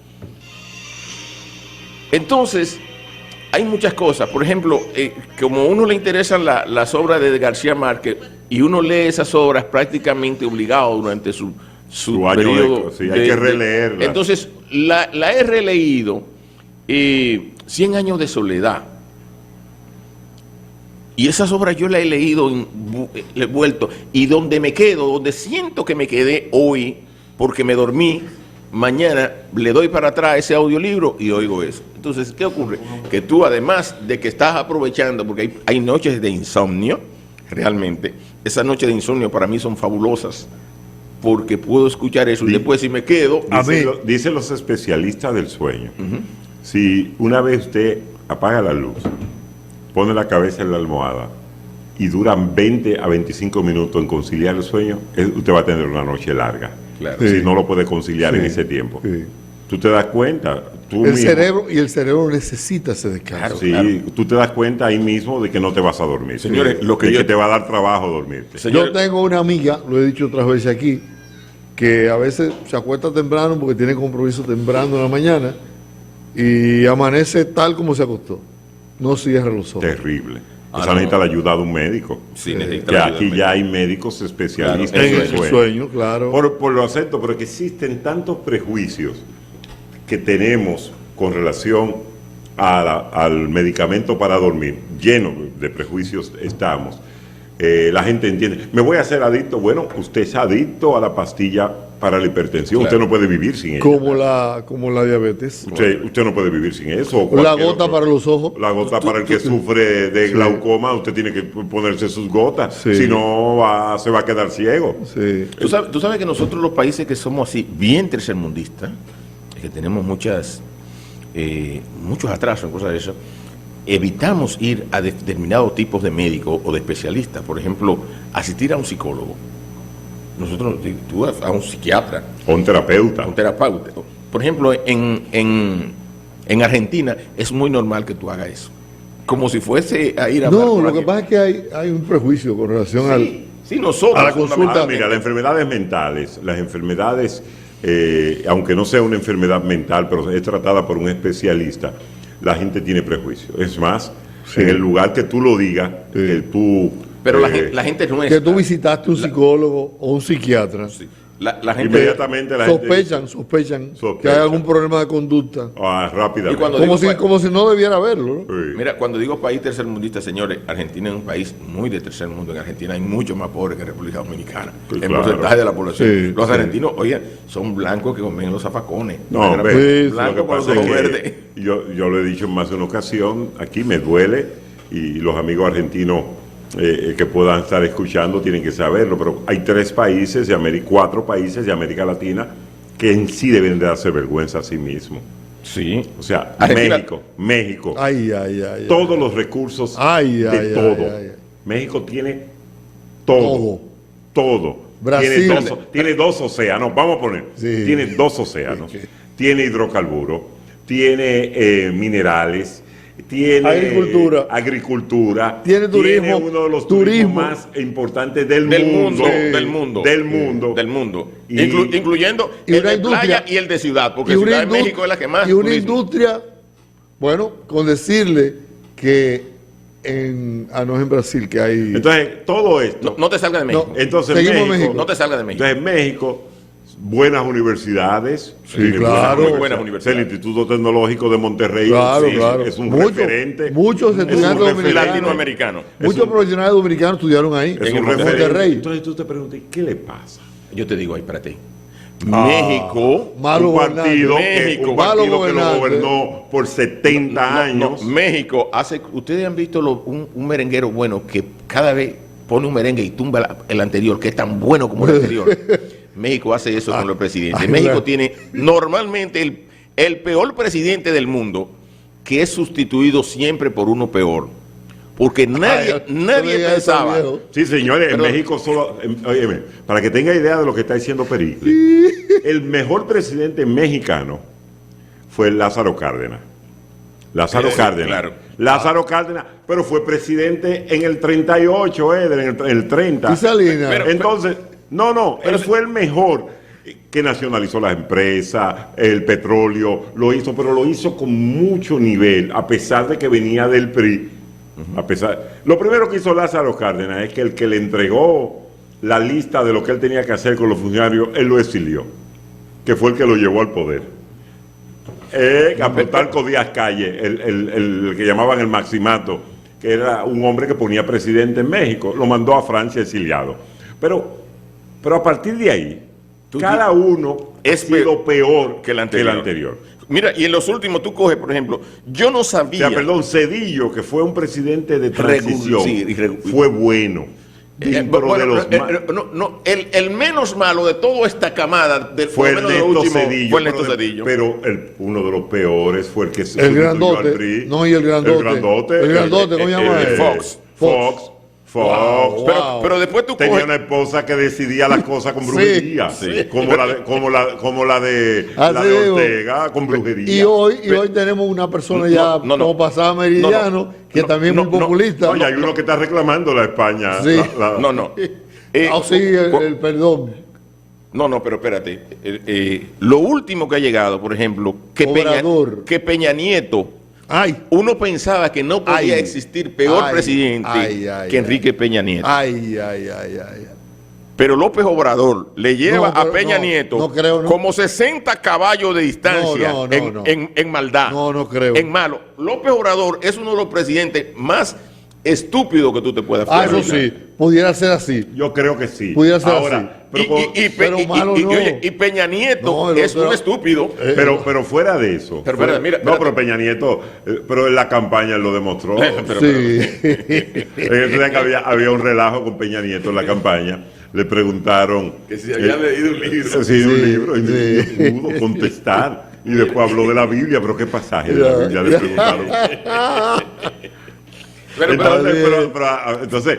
Speaker 2: Entonces, hay muchas cosas. Por ejemplo, como a uno le interesan las obras de García Márquez y uno lee esas obras prácticamente obligado durante su
Speaker 3: año
Speaker 2: periodo.
Speaker 3: sí, hay que releerlas.
Speaker 2: Entonces, la he releído 100 años de soledad. Y esas obras yo las he leído, he vuelto. Y donde me quedo, donde siento que me quedé hoy, porque me dormí, mañana le doy para atrás ese audiolibro y oigo eso. Entonces, ¿qué ocurre? Que tú, además de que estás aprovechando, porque hay noches de insomnio, realmente, esas noches de insomnio para mí son fabulosas, porque puedo escuchar eso y después si me quedo...
Speaker 3: Dicen los especialistas del sueño, si una vez usted apaga la luz, pone la cabeza en la almohada y duran 20 a 25 minutos en conciliar el sueño, usted va a tener una noche larga.
Speaker 2: Claro.
Speaker 1: Sí.
Speaker 3: Si no lo puede conciliar en ese tiempo.
Speaker 1: Sí.
Speaker 3: Tú te das cuenta.
Speaker 1: El cerebro necesita ese descanso.
Speaker 2: Claro.
Speaker 3: Tú te das cuenta ahí mismo de que no te vas a dormir.
Speaker 2: Señores,
Speaker 3: Sí.
Speaker 2: lo que
Speaker 3: de
Speaker 2: yo-
Speaker 3: que te va a dar trabajo dormirte.
Speaker 2: Señores,
Speaker 1: Yo tengo una amiga, lo he dicho otras veces aquí, que a veces se acuesta temprano porque tiene compromiso temprano en la mañana y amanece tal como se acostó. No cierra los ojos.
Speaker 3: Terrible.
Speaker 2: Ah,
Speaker 3: Esa
Speaker 2: no.
Speaker 3: necesita la ayuda de un médico.
Speaker 2: sí, necesita
Speaker 3: Que
Speaker 2: la ayuda
Speaker 3: aquí
Speaker 2: del
Speaker 3: ya hay médicos especialistas
Speaker 2: Claro,
Speaker 1: En
Speaker 3: en
Speaker 1: el
Speaker 3: el sueño.
Speaker 1: sueño, claro.
Speaker 3: Por lo acepto, pero que existen tantos prejuicios que tenemos con relación al medicamento para dormir. Lleno de prejuicios estamos. La gente entiende, me voy a hacer adicto. Bueno, usted es adicto a la pastilla para la hipertensión.
Speaker 2: Claro.
Speaker 3: Usted no puede vivir sin ella.
Speaker 1: como la diabetes.
Speaker 3: Usted no puede vivir sin eso. o
Speaker 1: La
Speaker 3: cualquier
Speaker 1: gota
Speaker 3: otro.
Speaker 1: para los ojos.
Speaker 3: La gota para el que sufre de
Speaker 1: Sí.
Speaker 3: glaucoma, usted tiene que ponerse sus gotas.
Speaker 1: Sí.
Speaker 3: Si no, se va a quedar ciego.
Speaker 1: Sí.
Speaker 2: tú sabes que nosotros los países que somos así, bien tercermundistas, que tenemos muchos atrasos en cosas de eso, evitamos ir a determinados tipos de médicos o de especialistas. Por ejemplo, asistir a un psicólogo. Nosotros, tú vas a un psiquiatra,
Speaker 3: O un terapeuta.
Speaker 2: a un terapeuta. Por ejemplo, en Argentina es muy normal que tú hagas eso. Como si fuese a ir a hablar
Speaker 1: No,
Speaker 2: con
Speaker 1: lo que
Speaker 2: alguien.
Speaker 1: pasa es que hay un prejuicio con relación
Speaker 2: Sí, nosotros.
Speaker 1: a la consulta.
Speaker 3: Mira, las enfermedades mentales, aunque no sea una enfermedad mental, pero es tratada por un especialista, la gente tiene prejuicio. Es más,
Speaker 1: Sí.
Speaker 3: en el lugar que tú lo digas, que tú...
Speaker 2: Pero la gente no es.
Speaker 1: que tú visitaste un psicólogo o un psiquiatra.
Speaker 2: Sí. La gente.
Speaker 3: Inmediatamente la gente...
Speaker 1: Sospechan que
Speaker 3: Sospechan.
Speaker 1: hay algún problema de conducta.
Speaker 3: rápidamente.
Speaker 2: Y cuando-
Speaker 1: Como si no debiera haberlo, ¿no?
Speaker 3: Sí.
Speaker 2: Mira, cuando digo país tercermundista, señores, Argentina es un país muy de tercer mundo. En Argentina hay mucho más pobres que en República Dominicana.
Speaker 3: Sí,
Speaker 2: en
Speaker 3: claro.
Speaker 2: porcentaje de la población.
Speaker 1: Sí,
Speaker 2: los
Speaker 1: sí.
Speaker 2: argentinos, oye, son blancos que comen los zafacones.
Speaker 3: No,
Speaker 2: Blanco
Speaker 3: ve,
Speaker 1: Sí,
Speaker 3: lo que
Speaker 2: con los
Speaker 3: pasa es
Speaker 2: ojos
Speaker 3: que
Speaker 2: verdes.
Speaker 3: yo lo he dicho en más de una ocasión, aquí me duele y los amigos argentinos que puedan estar escuchando tienen que saberlo, pero hay 4 países de América Latina que en sí deben de darse vergüenza a sí mismos.
Speaker 2: Sí.
Speaker 3: O sea,
Speaker 2: Argentina-
Speaker 3: México,
Speaker 1: Ay, ay, ay.
Speaker 3: todos los recursos
Speaker 1: Ay,
Speaker 3: de
Speaker 1: ay,
Speaker 3: todo.
Speaker 1: ay, ay.
Speaker 3: México tiene todo.
Speaker 1: Brasil.
Speaker 3: Tiene dos océanos, vamos a poner.
Speaker 1: Sí.
Speaker 3: Tiene 2 océanos.
Speaker 1: Sí.
Speaker 3: Tiene hidrocarburos, tiene minerales, tiene agricultura,
Speaker 1: tiene turismo,
Speaker 3: tiene uno de los turismos más importantes del mundo.
Speaker 2: Incluyendo
Speaker 1: y
Speaker 2: el
Speaker 1: una
Speaker 2: de
Speaker 1: industria,
Speaker 2: playa y el de ciudad, porque Ciudad de México es la que más.
Speaker 1: Y una
Speaker 2: turismo.
Speaker 1: industria, bueno, con decirle que no es en Brasil que hay.
Speaker 3: Entonces, todo esto.
Speaker 2: No te salgas de México.
Speaker 1: No,
Speaker 3: Entonces,
Speaker 1: seguimos
Speaker 3: México,
Speaker 2: no te salgas de México.
Speaker 3: Entonces, México, buenas universidades.
Speaker 1: Sí, claro.
Speaker 2: Muy buenas universidades.
Speaker 3: El Instituto Tecnológico de Monterrey
Speaker 1: Claro,
Speaker 3: sí,
Speaker 1: claro.
Speaker 3: es un referente.
Speaker 1: Muchos estudiantes dominicanos.
Speaker 2: Latinoamericanos.
Speaker 1: Muchos profesionales dominicanos estudiaron ahí.
Speaker 3: Es
Speaker 1: en
Speaker 3: un referente.
Speaker 1: Monterrey.
Speaker 3: Entonces tú te preguntas, ¿qué le pasa?
Speaker 2: Yo te digo ahí, espérate. México,
Speaker 1: Malo
Speaker 3: un partido,
Speaker 2: México,
Speaker 3: un partido que lo
Speaker 1: gobernante.
Speaker 3: gobernó por 70 años.
Speaker 2: México ustedes han visto un merenguero bueno que cada vez pone un merengue y tumba el anterior, que es tan bueno como el anterior. México hace eso con los presidentes. México tiene normalmente el peor presidente del mundo, que es sustituido siempre por uno peor. Porque nadie pensaba.
Speaker 3: Sí, señores,
Speaker 2: Perdón.
Speaker 3: en México solo. Óyeme, para que tenga idea de lo que está diciendo Pericles, el mejor presidente mexicano fue Lázaro Cárdenas.
Speaker 2: Claro.
Speaker 3: Lázaro Cárdenas, pero fue presidente en el 38, en el 30.
Speaker 1: Y Salinas.
Speaker 3: Entonces, él fue el mejor que nacionalizó las empresas, el petróleo, pero lo hizo con mucho nivel, a pesar de que venía del PRI. Lo primero que hizo Lázaro Cárdenas es que el que le entregó la lista de lo que él tenía que hacer con los funcionarios, él lo exilió, que fue el que lo llevó al poder. A Plutarco Díaz Calle, el que llamaban el Maximato, que era un hombre que ponía presidente en México, lo mandó a Francia exiliado. Pero a partir de ahí, cada uno ha sido peor que el anterior.
Speaker 2: Mira, y en los últimos tú coges, por ejemplo, yo no sabía.
Speaker 3: Cedillo, que fue un presidente de transición,
Speaker 2: fue
Speaker 3: bueno.
Speaker 2: el menos malo de toda esta camada
Speaker 3: fue Ernesto Cedillo. Pero uno de los peores fue el que se
Speaker 1: el grandote. No, y el grandote. El grandote, ¿cómo se llama él?
Speaker 3: Fox.
Speaker 1: Wow.
Speaker 2: Pero después tú
Speaker 3: tenía una esposa que decidía las cosas con brujería, como la de Ortega, con brujería.
Speaker 1: Y hoy tenemos una persona como pasada Meridiano, que también es muy populista.
Speaker 3: Y hay uno que está reclamando la España.
Speaker 1: Sí. Perdón.
Speaker 2: No, pero espérate. Lo último que ha llegado, por ejemplo, que Peña Nieto. Uno pensaba que no podía existir peor presidente que Enrique Peña Nieto. Pero López Obrador le lleva a Peña Nieto como 60 caballos de distancia en maldad.
Speaker 1: No creo.
Speaker 2: En malo. López Obrador es uno de los presidentes más estúpidos que tú te puedas imaginar.
Speaker 1: Eso sí, pudiera ser así.
Speaker 3: Yo creo que sí.
Speaker 1: Pudiera ser así.
Speaker 2: Pero Peña Nieto es un estúpido.
Speaker 3: Pero fuera de eso. Pero Peña Nieto, pero en la campaña lo demostró. Había un relajo con Peña Nieto en la campaña. Le preguntaron
Speaker 2: que si había leído un libro.
Speaker 3: Un libro, y no pudo contestar. Y después habló de la Biblia, pero ¿qué pasaje de la Biblia le preguntaron? Entonces,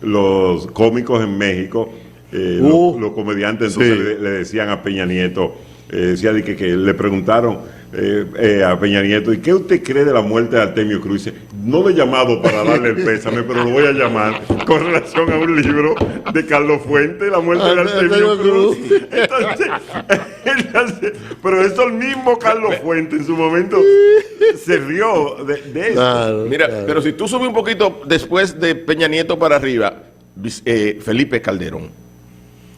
Speaker 3: los cómicos en México, los comediantes, entonces le decían a Peña Nieto, que le preguntaron a Peña Nieto, ¿y qué usted cree de la muerte de Artemio Cruz? Dice, no lo he llamado para darle el pésame, pero lo voy a llamar con relación a un libro de Carlos Fuentes, La muerte de Artemio Cruz. Entonces, pero eso el mismo Carlos Fuentes en su momento se rió de eso.
Speaker 2: Mira, pero si tú subes un poquito después de Peña Nieto para arriba, Felipe Calderón.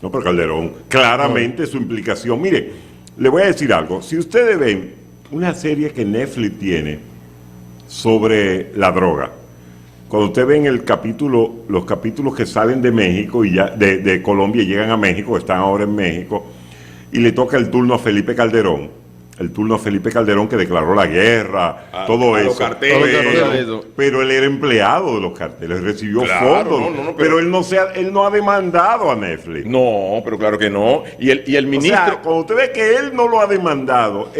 Speaker 3: No, pero Calderón, claramente su implicación. Mire, le voy a decir algo. Si ustedes ven una serie que Netflix tiene sobre la droga, cuando usted ven los capítulos que salen de México y ya de Colombia y llegan a México, están ahora en México, y le toca el turno a Felipe Calderón. El turno a Felipe Calderón, que declaró la guerra, todo eso.
Speaker 2: Los carteles,
Speaker 3: pero él era empleado de los carteles, recibió fondos. Pero él no ha demandado a Netflix.
Speaker 2: No, pero claro que no. Y el ministro.
Speaker 3: O sea, cuando usted ve que él no lo ha demandado,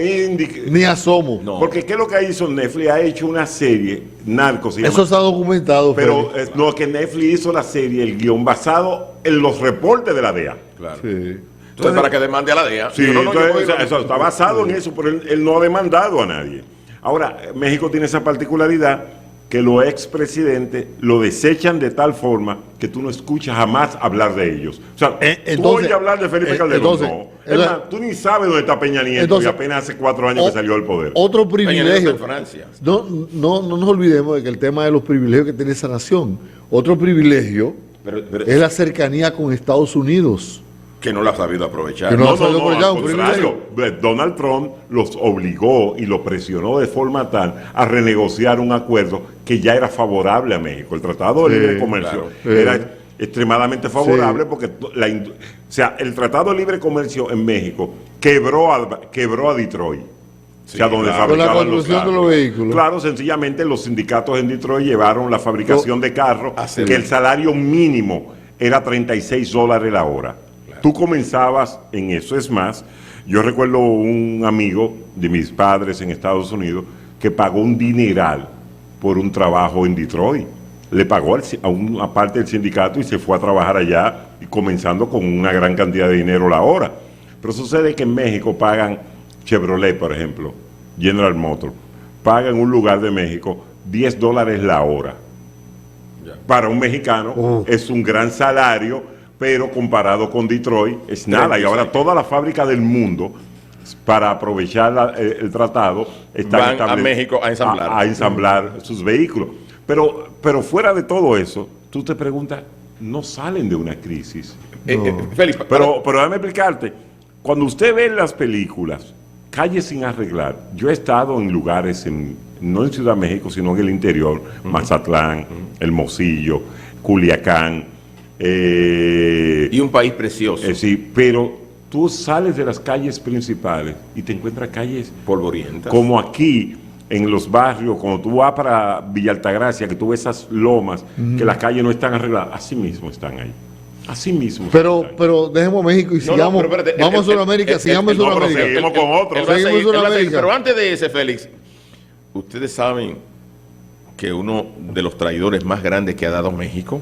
Speaker 1: ni asomo.
Speaker 3: No. Porque ¿qué es lo que hizo Netflix? Ha hecho una serie, Narcos.
Speaker 1: Eso está documentado.
Speaker 3: Pero no, que Netflix hizo la serie, el guión basado en los reportes de la DEA.
Speaker 2: Claro.
Speaker 1: Sí.
Speaker 2: Entonces, para que demande a la DEA.
Speaker 3: Sí,
Speaker 2: Digo, no, yo
Speaker 3: entonces,
Speaker 2: voy-
Speaker 3: eso está basado en eso, pero él no ha demandado a nadie. Ahora, México tiene esa particularidad que los expresidentes lo desechan de tal forma que tú no escuchas jamás hablar de ellos. O sea, tú oyes hablar de Felipe Calderón, no. Es más, tú ni sabes dónde está Peña Nieto y apenas hace 4 años que salió del poder.
Speaker 1: Otro
Speaker 2: Peña Nieto
Speaker 1: privilegio.
Speaker 2: en Francia.
Speaker 1: No nos olvidemos de que el tema de los privilegios que tiene esa nación. Otro privilegio
Speaker 2: Pero
Speaker 1: es la cercanía con Estados Unidos.
Speaker 2: que no la ha sabido aprovechar.
Speaker 1: Que no- por allá,
Speaker 3: al
Speaker 1: un
Speaker 3: contrario. Donald Trump los obligó y los presionó de forma tal a renegociar un acuerdo que ya era favorable a México. El Tratado de
Speaker 1: Sí,
Speaker 3: Libre Comercio
Speaker 1: claro.
Speaker 3: era extremadamente favorable porque o sea, el Tratado de Libre Comercio en México quebró a Detroit. O sea, donde
Speaker 2: claro.
Speaker 1: Con la
Speaker 3: fabricaban
Speaker 1: construcción
Speaker 3: carros.
Speaker 1: de los vehículos.
Speaker 3: Claro, sencillamente los sindicatos en Detroit llevaron la fabricación de carros, que el salario mínimo era $36 la hora. Tú comenzabas en eso. Es más, yo recuerdo un amigo de mis padres en Estados Unidos que pagó un dineral por un trabajo en Detroit. Le pagó a una parte del sindicato y se fue a trabajar allá, y comenzando con una gran cantidad de dinero la hora. Pero sucede que en México pagan Chevrolet, por ejemplo, General Motors, pagan en un lugar de México $10 la hora. Para un mexicano es un gran salario, pero comparado con Detroit es nada. Y ahora todas las fábricas del mundo, para aprovechar el tratado, están
Speaker 2: Van a México a ensamblar.
Speaker 3: a ensamblar sus vehículos. Pero fuera de todo eso, tú te preguntas, no salen de una crisis.
Speaker 2: Félix,
Speaker 3: Pero déjame explicarte, cuando usted ve en las películas Calles sin arreglar, yo he estado en lugares, no en Ciudad México, sino en el interior, Mazatlán, Hermosillo, Culiacán.
Speaker 2: y un país precioso,
Speaker 3: Sí, pero tú sales de las calles principales y te encuentras calles
Speaker 2: polvorientas.
Speaker 3: como aquí, en los barrios, cuando tú vas para Villa Altagracia, que tú ves esas lomas, que las calles no están arregladas, así mismo están ahí. Así mismo.
Speaker 1: Pero dejemos México y sigamos.
Speaker 2: pero espérate,
Speaker 1: Vamos a Sudamérica, sigamos en
Speaker 3: no, pero
Speaker 1: Sudamérica.
Speaker 3: seguimos con otro.
Speaker 2: Él va a
Speaker 1: Seguimos
Speaker 2: seguir, él va a seguir.
Speaker 1: Sudamérica.
Speaker 2: Pero antes de ese, Félix, ustedes saben que uno de los traidores más grandes que ha dado México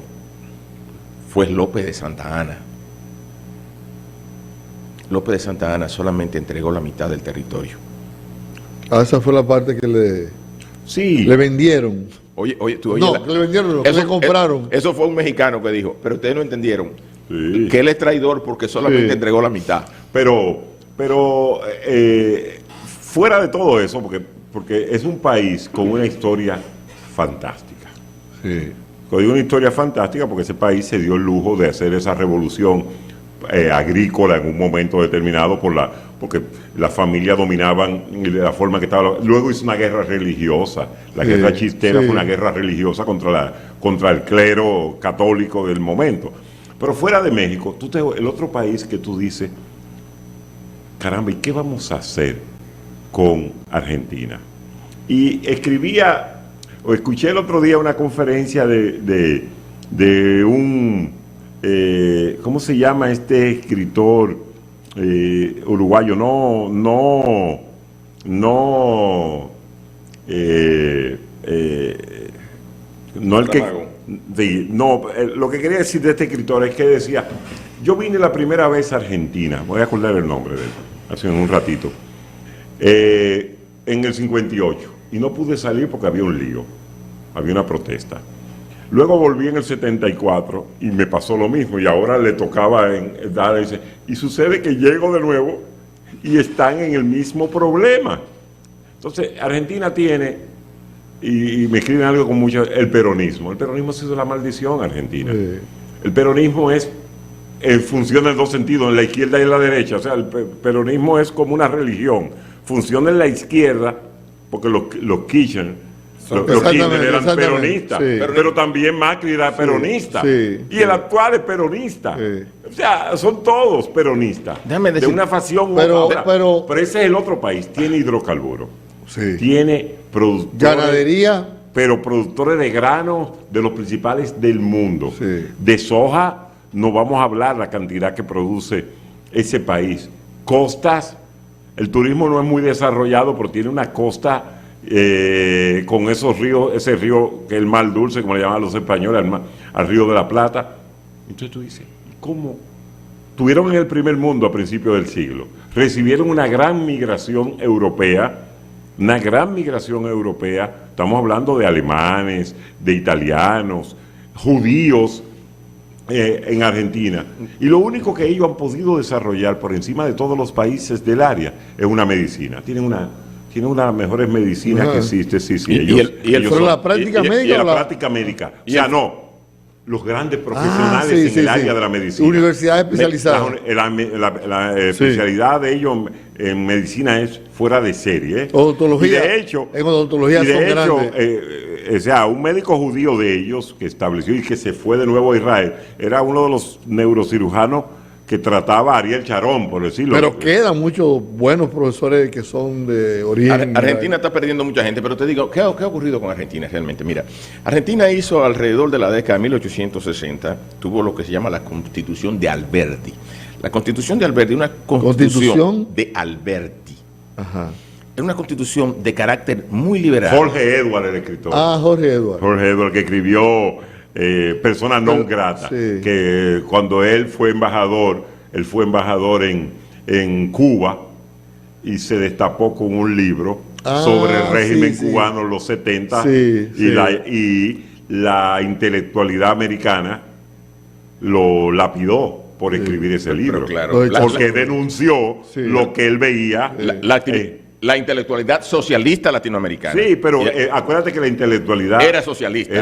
Speaker 2: fue López de Santa Anna. López de Santa Anna solamente entregó la mitad del territorio.
Speaker 1: Esa fue la parte que
Speaker 3: Sí.
Speaker 1: le vendieron.
Speaker 2: Oye, tú
Speaker 1: No, que le vendieron, que le compraron.
Speaker 2: Eso fue un mexicano que dijo, pero ustedes no entendieron
Speaker 3: Sí.
Speaker 2: que él es traidor porque solamente
Speaker 1: Sí.
Speaker 2: entregó la mitad.
Speaker 3: Pero fuera de todo eso, porque es un país con una historia fantástica.
Speaker 1: Sí.
Speaker 3: Digo una historia fantástica porque ese país se dio el lujo de hacer esa revolución agrícola en un momento determinado porque las familias dominaban de la forma que estaba. Luego hizo una guerra religiosa. La guerra chistera fue una guerra religiosa contra el clero católico del momento. Pero fuera de México, el otro país que tú dices, caramba, ¿y qué vamos a hacer con Argentina? Y escuché el otro día una conferencia de un, ¿cómo se llama este escritor uruguayo? No el que... Sí, lo que quería decir de este escritor es que decía, yo vine la primera vez a Argentina, voy a acordar el nombre de él, hace un ratito, en el 58, y no pude salir porque había un lío, había una protesta. Luego volví en el 74 y me pasó lo mismo, y ahora le tocaba y sucede que llego de nuevo y están en el mismo problema. Entonces, Argentina tiene... Y me escriben algo con mucho, el peronismo. El peronismo ha sido la maldición argentina. Sí. El peronismo funciona en dos sentidos, en la izquierda y en la derecha. O sea, el peronismo es como una religión. Funciona en la izquierda, porque los Kirchner eran peronistas, sí. Pero también Macri era peronista. Sí. Y el actual es peronista. Sí. O sea, son todos peronistas. De una facción u otra. Pero ese es el otro país. Tiene hidrocarburos. Sí. Tiene productores,
Speaker 1: ganadería,
Speaker 3: pero productores de granos de los principales del mundo.
Speaker 1: Sí.
Speaker 3: De soja no vamos a hablar la cantidad que produce ese país. Costas, el turismo no es muy desarrollado, pero tiene una costa con esos ríos, ese río que es el Mar Dulce, como le llaman los españoles, al río de la Plata. Entonces tú dices, ¿cómo tuvieron en el primer mundo a principios del siglo, recibieron una gran migración europea, estamos hablando de alemanes, de italianos, judíos en Argentina, y lo único que ellos han podido desarrollar por encima de todos los países del área es una medicina. Tienen una de las mejores medicinas que existe, sí,
Speaker 1: la práctica médica.
Speaker 3: La práctica médica. O sea, no. Los grandes profesionales en el área de la medicina.
Speaker 1: Universidades especializadas.
Speaker 3: La especialidad de ellos en medicina es fuera de serie.
Speaker 1: Odontología.
Speaker 3: Y de hecho,
Speaker 1: en odontología son grandes.
Speaker 3: O sea, un médico judío de ellos que estableció y que se fue de nuevo a Israel, era uno de los neurocirujanos que trataba a Ariel Sharon, por decirlo.
Speaker 1: Pero quedan muchos buenos profesores que son de origen.
Speaker 2: Argentina está perdiendo mucha gente, pero te digo, ¿qué ha ocurrido con Argentina realmente? Mira, Argentina hizo alrededor de la década de 1860, tuvo lo que se llama la Constitución de Alberti. La Constitución de Alberti, una constitución de Alberti.
Speaker 1: Ajá.
Speaker 2: Es una constitución de carácter muy liberal.
Speaker 3: Jorge Edward, el escritor.
Speaker 1: Jorge Edward.
Speaker 3: Jorge Edward, que escribió Persona non grata,
Speaker 1: sí.
Speaker 3: Que cuando él fue embajador en Cuba y se destapó con un libro sobre el régimen cubano en los 70 y la intelectualidad americana lo lapidó por escribir ese libro.
Speaker 2: Claro,
Speaker 3: porque denunció lo que él veía.
Speaker 2: La intelectualidad socialista latinoamericana.
Speaker 3: Sí, pero acuérdate que la intelectualidad
Speaker 2: era socialista.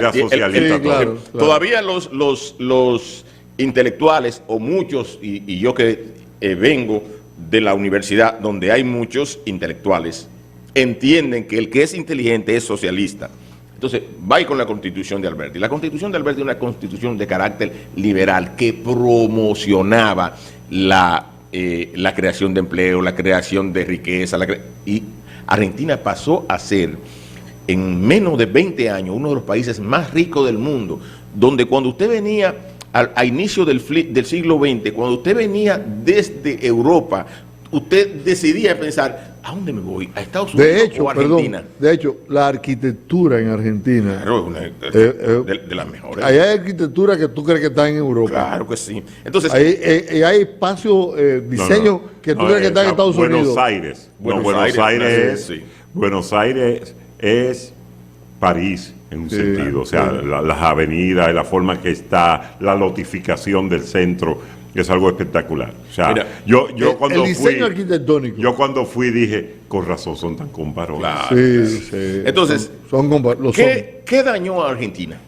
Speaker 1: Claro.
Speaker 2: Todavía los intelectuales, o muchos, y yo que vengo de la universidad donde hay muchos intelectuales, entienden que el que es inteligente es socialista. Entonces, va con la Constitución de Alberti. La Constitución de Alberti es una constitución de carácter liberal que promocionaba la creación de empleo, la creación de riqueza, y Argentina pasó a ser, en menos de 20 años, uno de los países más ricos del mundo, donde cuando usted venía a inicio del siglo XX, cuando usted venía desde Europa, usted decidía pensar, ¿a dónde me voy? ¿A Estados Unidos o a Argentina?
Speaker 1: De hecho, la arquitectura en Argentina,
Speaker 2: claro, de las mejores.
Speaker 1: Ahí hay arquitectura que tú crees que está en Europa.
Speaker 2: Claro que sí. Entonces,
Speaker 1: hay espacio, diseño que tú crees que está en Estados Unidos.
Speaker 3: Buenos Aires es París en un sentido. O sea, las avenidas y la forma que está, la lotificación del centro, es algo espectacular. O sea,
Speaker 2: mira,
Speaker 3: yo cuando
Speaker 1: el diseño arquitectónico.
Speaker 3: Yo cuando fui dije, con razón son tan comparones.
Speaker 2: Claro.
Speaker 1: Sí.
Speaker 2: Entonces, ¿qué dañó a Argentina?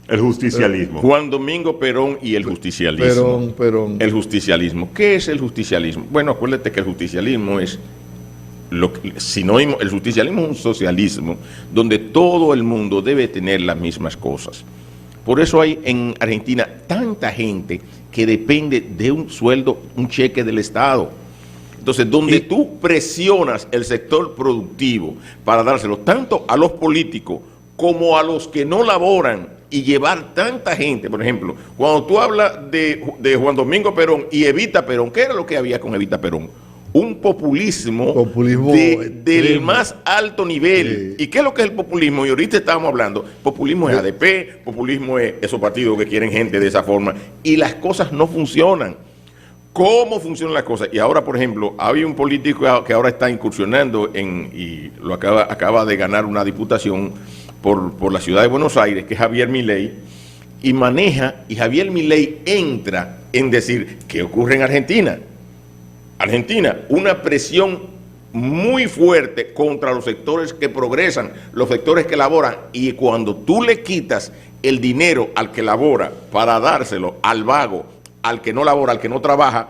Speaker 3: El justicialismo.
Speaker 2: Juan Domingo Perón y el justicialismo.
Speaker 1: Perón.
Speaker 2: El justicialismo. ¿Qué es el justicialismo? Bueno, acuérdate que el justicialismo es sinónimo. El justicialismo es un socialismo donde todo el mundo debe tener las mismas cosas. Por eso hay en Argentina tanta gente que depende de un sueldo, un cheque del Estado. Entonces, donde tú presionas el sector productivo para dárselo tanto a los políticos como a los que no laboran y llevar tanta gente, por ejemplo, cuando tú hablas de Juan Domingo Perón y Evita Perón, ¿qué era lo que había con Evita Perón? Un populismo del más alto nivel. Sí. ¿Y qué es lo que es el populismo? Y ahorita estábamos hablando, populismo es ADP, populismo es esos partidos que quieren gente de esa forma, y las cosas no funcionan. ¿Cómo funcionan las cosas? Y ahora, por ejemplo, hay un político que ahora está incursionando y lo acaba de ganar una diputación por la ciudad de Buenos Aires, que es Javier Milei, y Javier Milei entra en decir, ¿qué ocurre en Argentina? Argentina, una presión muy fuerte contra los sectores que progresan, los sectores que laboran, y cuando tú le quitas el dinero al que labora para dárselo al vago, al que no labora, al que no trabaja,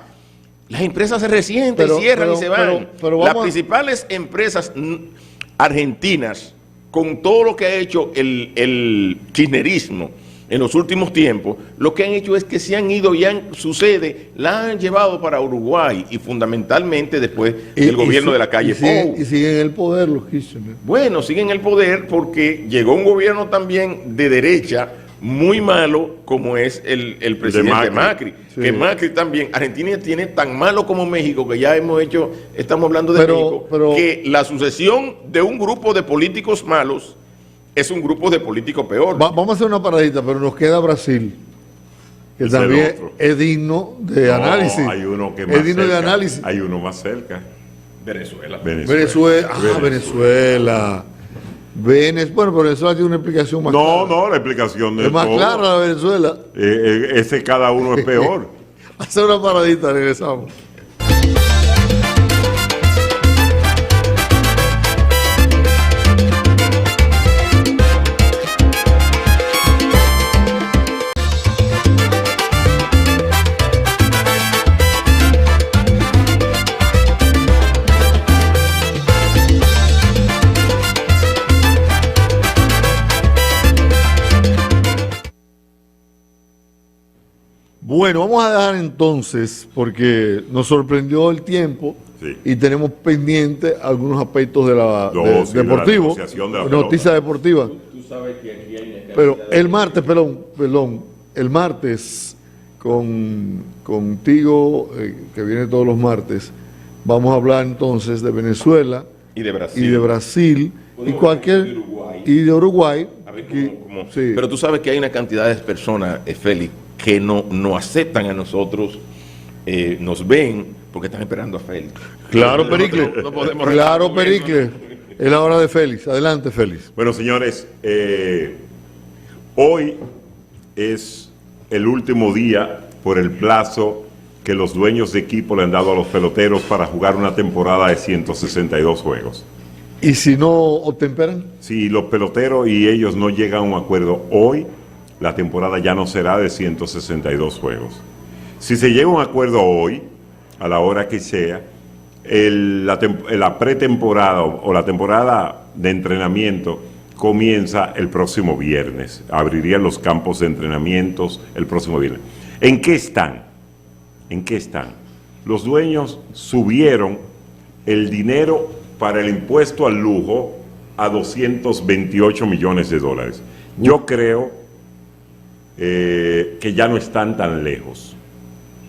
Speaker 2: las empresas se resienten, cierran y se van. Las principales empresas argentinas, con todo lo que ha hecho el kirchnerismo en los últimos tiempos, lo que han hecho es que se han ido y su sede la han llevado para Uruguay, y fundamentalmente después del gobierno de la calle Pou.
Speaker 1: Y siguen en el poder los Kirchner.
Speaker 2: Bueno, siguen en el poder porque llegó un gobierno también de derecha muy malo como es el presidente Macri. Sí. Que Macri también, Argentina tiene tan malo como México, que ya estamos hablando de México, que la sucesión de un grupo de políticos malos es un grupo de políticos peor.
Speaker 1: Vamos a hacer una paradita, pero nos queda Brasil. que
Speaker 3: Ese
Speaker 1: también
Speaker 3: es el otro.
Speaker 1: es digno de análisis.
Speaker 3: Hay uno que más
Speaker 1: es digno de
Speaker 3: cerca.
Speaker 1: análisis.
Speaker 3: Hay uno más cerca.
Speaker 2: Venezuela.
Speaker 1: Venezuela. Bueno, pero Venezuela tiene una explicación más clara.
Speaker 3: No, la explicación
Speaker 1: Es más
Speaker 3: todo.
Speaker 1: clara la Venezuela.
Speaker 3: Ese cada uno es peor.
Speaker 1: Hacer una paradita, regresamos. Bueno, vamos a dejar entonces, porque nos sorprendió el tiempo
Speaker 3: Sí.
Speaker 1: y tenemos pendiente algunos aspectos de la
Speaker 3: No,
Speaker 1: de-
Speaker 3: sí, de la
Speaker 1: deportivo,
Speaker 3: negociación de la
Speaker 1: noticia
Speaker 3: pelota.
Speaker 1: deportiva.
Speaker 2: Tú sabes que aquí hay una
Speaker 1: Pero
Speaker 2: cantidad de-
Speaker 1: el martes, perdón, el martes contigo, que viene todos los martes, vamos a hablar entonces de Venezuela
Speaker 2: y de Brasil.
Speaker 1: y de Brasil y
Speaker 2: Podemos
Speaker 1: cualquier
Speaker 2: hablar de Uruguay.
Speaker 1: y de Uruguay.
Speaker 2: A ver
Speaker 1: y-
Speaker 2: cómo-
Speaker 1: sí.
Speaker 2: Pero tú sabes que hay una cantidad de personas, Félix, que no aceptan a nosotros, nos ven porque están esperando a Félix.
Speaker 1: Claro,
Speaker 2: No
Speaker 1: Pericles.
Speaker 2: podemos
Speaker 1: Claro,
Speaker 2: con
Speaker 1: Pericles. Es la hora de Félix. Adelante, Félix.
Speaker 3: Bueno, señores, hoy es el último día por el plazo que los dueños de equipo le han dado a los peloteros para jugar una temporada de 162 juegos.
Speaker 1: ¿Y si no obtemperan?
Speaker 3: Si los peloteros y ellos no llegan a un acuerdo hoy, la temporada ya no será de 162 juegos. Si se llega a un acuerdo hoy, a la hora que sea, la pretemporada o la temporada de entrenamiento comienza el próximo viernes. Abrirían los campos de entrenamientos el próximo viernes. ¿En qué están? ¿En qué están? Los dueños subieron el dinero para el impuesto al lujo a 228 millones de dólares. Yo creo que ya no están tan lejos.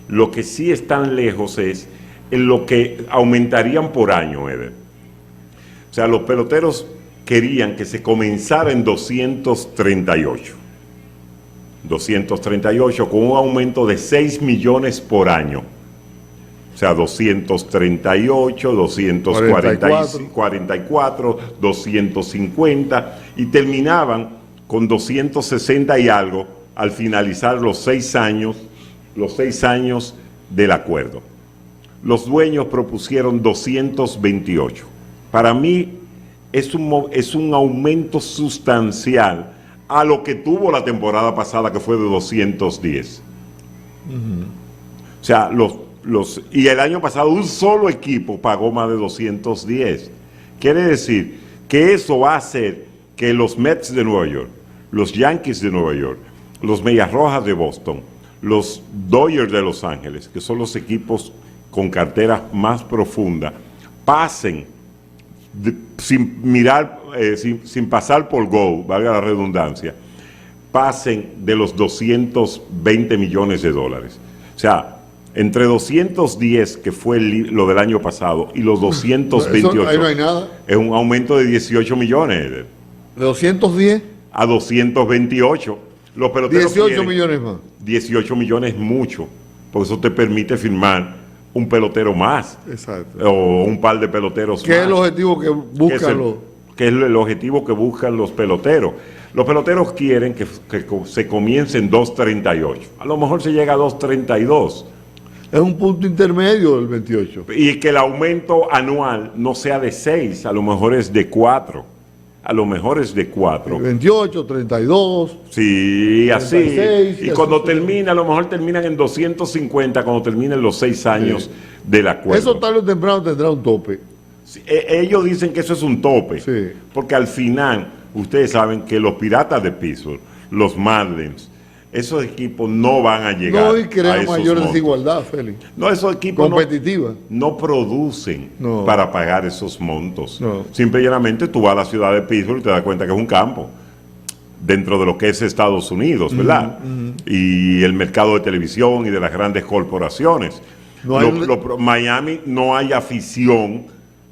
Speaker 3: Lo que sí están lejos es en lo que aumentarían por año, Eder. O sea, los peloteros querían que se comenzara en 238. 238 con un aumento de 6 millones por año. O sea, 238, 244, 250 y terminaban con 260 y algo al finalizar los 6 años del acuerdo. Los dueños propusieron 228. Para mí es un aumento sustancial a lo que tuvo la temporada pasada, que fue de 210. O sea, y el año pasado un solo equipo pagó más de 210. Quiere decir que eso va a hacer que los Mets de Nueva York, los Yankees de Nueva York, los Medias Rojas de Boston, los Dodgers de Los Ángeles, que son los equipos con cartera más profunda, pasen sin pasar por go, valga la redundancia, pasen de los 220 millones de dólares. O sea, entre 210, que fue lo del año pasado, y los 228,
Speaker 1: Ahí no hay nada.
Speaker 3: es un aumento de 18 millones.
Speaker 1: De 210,
Speaker 3: A 228. Los peloteros
Speaker 1: 18
Speaker 3: quieren
Speaker 1: millones más.
Speaker 3: 18 millones es mucho, porque eso te permite firmar un pelotero más,
Speaker 1: Exacto.
Speaker 3: o un par de peloteros
Speaker 1: ¿Qué
Speaker 3: más.
Speaker 1: es el objetivo que
Speaker 3: que es
Speaker 1: buscan los?
Speaker 3: que es el objetivo que buscan los peloteros. Los peloteros quieren que se comience en 2.38. A lo mejor se llega a 2.32.
Speaker 1: Es un punto intermedio el 28.
Speaker 3: Y que el aumento anual no sea de 6, a lo mejor es de 4. A lo mejor es de 4.
Speaker 1: 28, 32.
Speaker 3: Sí, así.
Speaker 1: 36,
Speaker 3: Y cuando
Speaker 1: así.
Speaker 3: termina, a lo mejor terminan en 250 cuando terminen los 6 años del acuerdo.
Speaker 1: Eso tarde o temprano tendrá un tope.
Speaker 3: Sí, ellos dicen que eso es un tope,
Speaker 1: Sí.
Speaker 3: porque al final, ustedes saben que los Piratas de Pittsburgh, los Marlins, esos equipos no van a llegar
Speaker 1: No, y
Speaker 3: a
Speaker 1: crea
Speaker 3: esos
Speaker 1: mayor
Speaker 3: montos.
Speaker 1: desigualdad, Félix.
Speaker 3: No, esos equipos
Speaker 1: Competitiva.
Speaker 3: no producen
Speaker 1: No.
Speaker 3: para pagar esos montos.
Speaker 1: No.
Speaker 3: Simple y llanamente tú vas a la ciudad de Pittsburgh y te das cuenta que es un campo dentro de lo que es Estados Unidos, ¿verdad? Y el mercado de televisión y de las grandes corporaciones.
Speaker 1: No hay-
Speaker 3: Miami no hay afición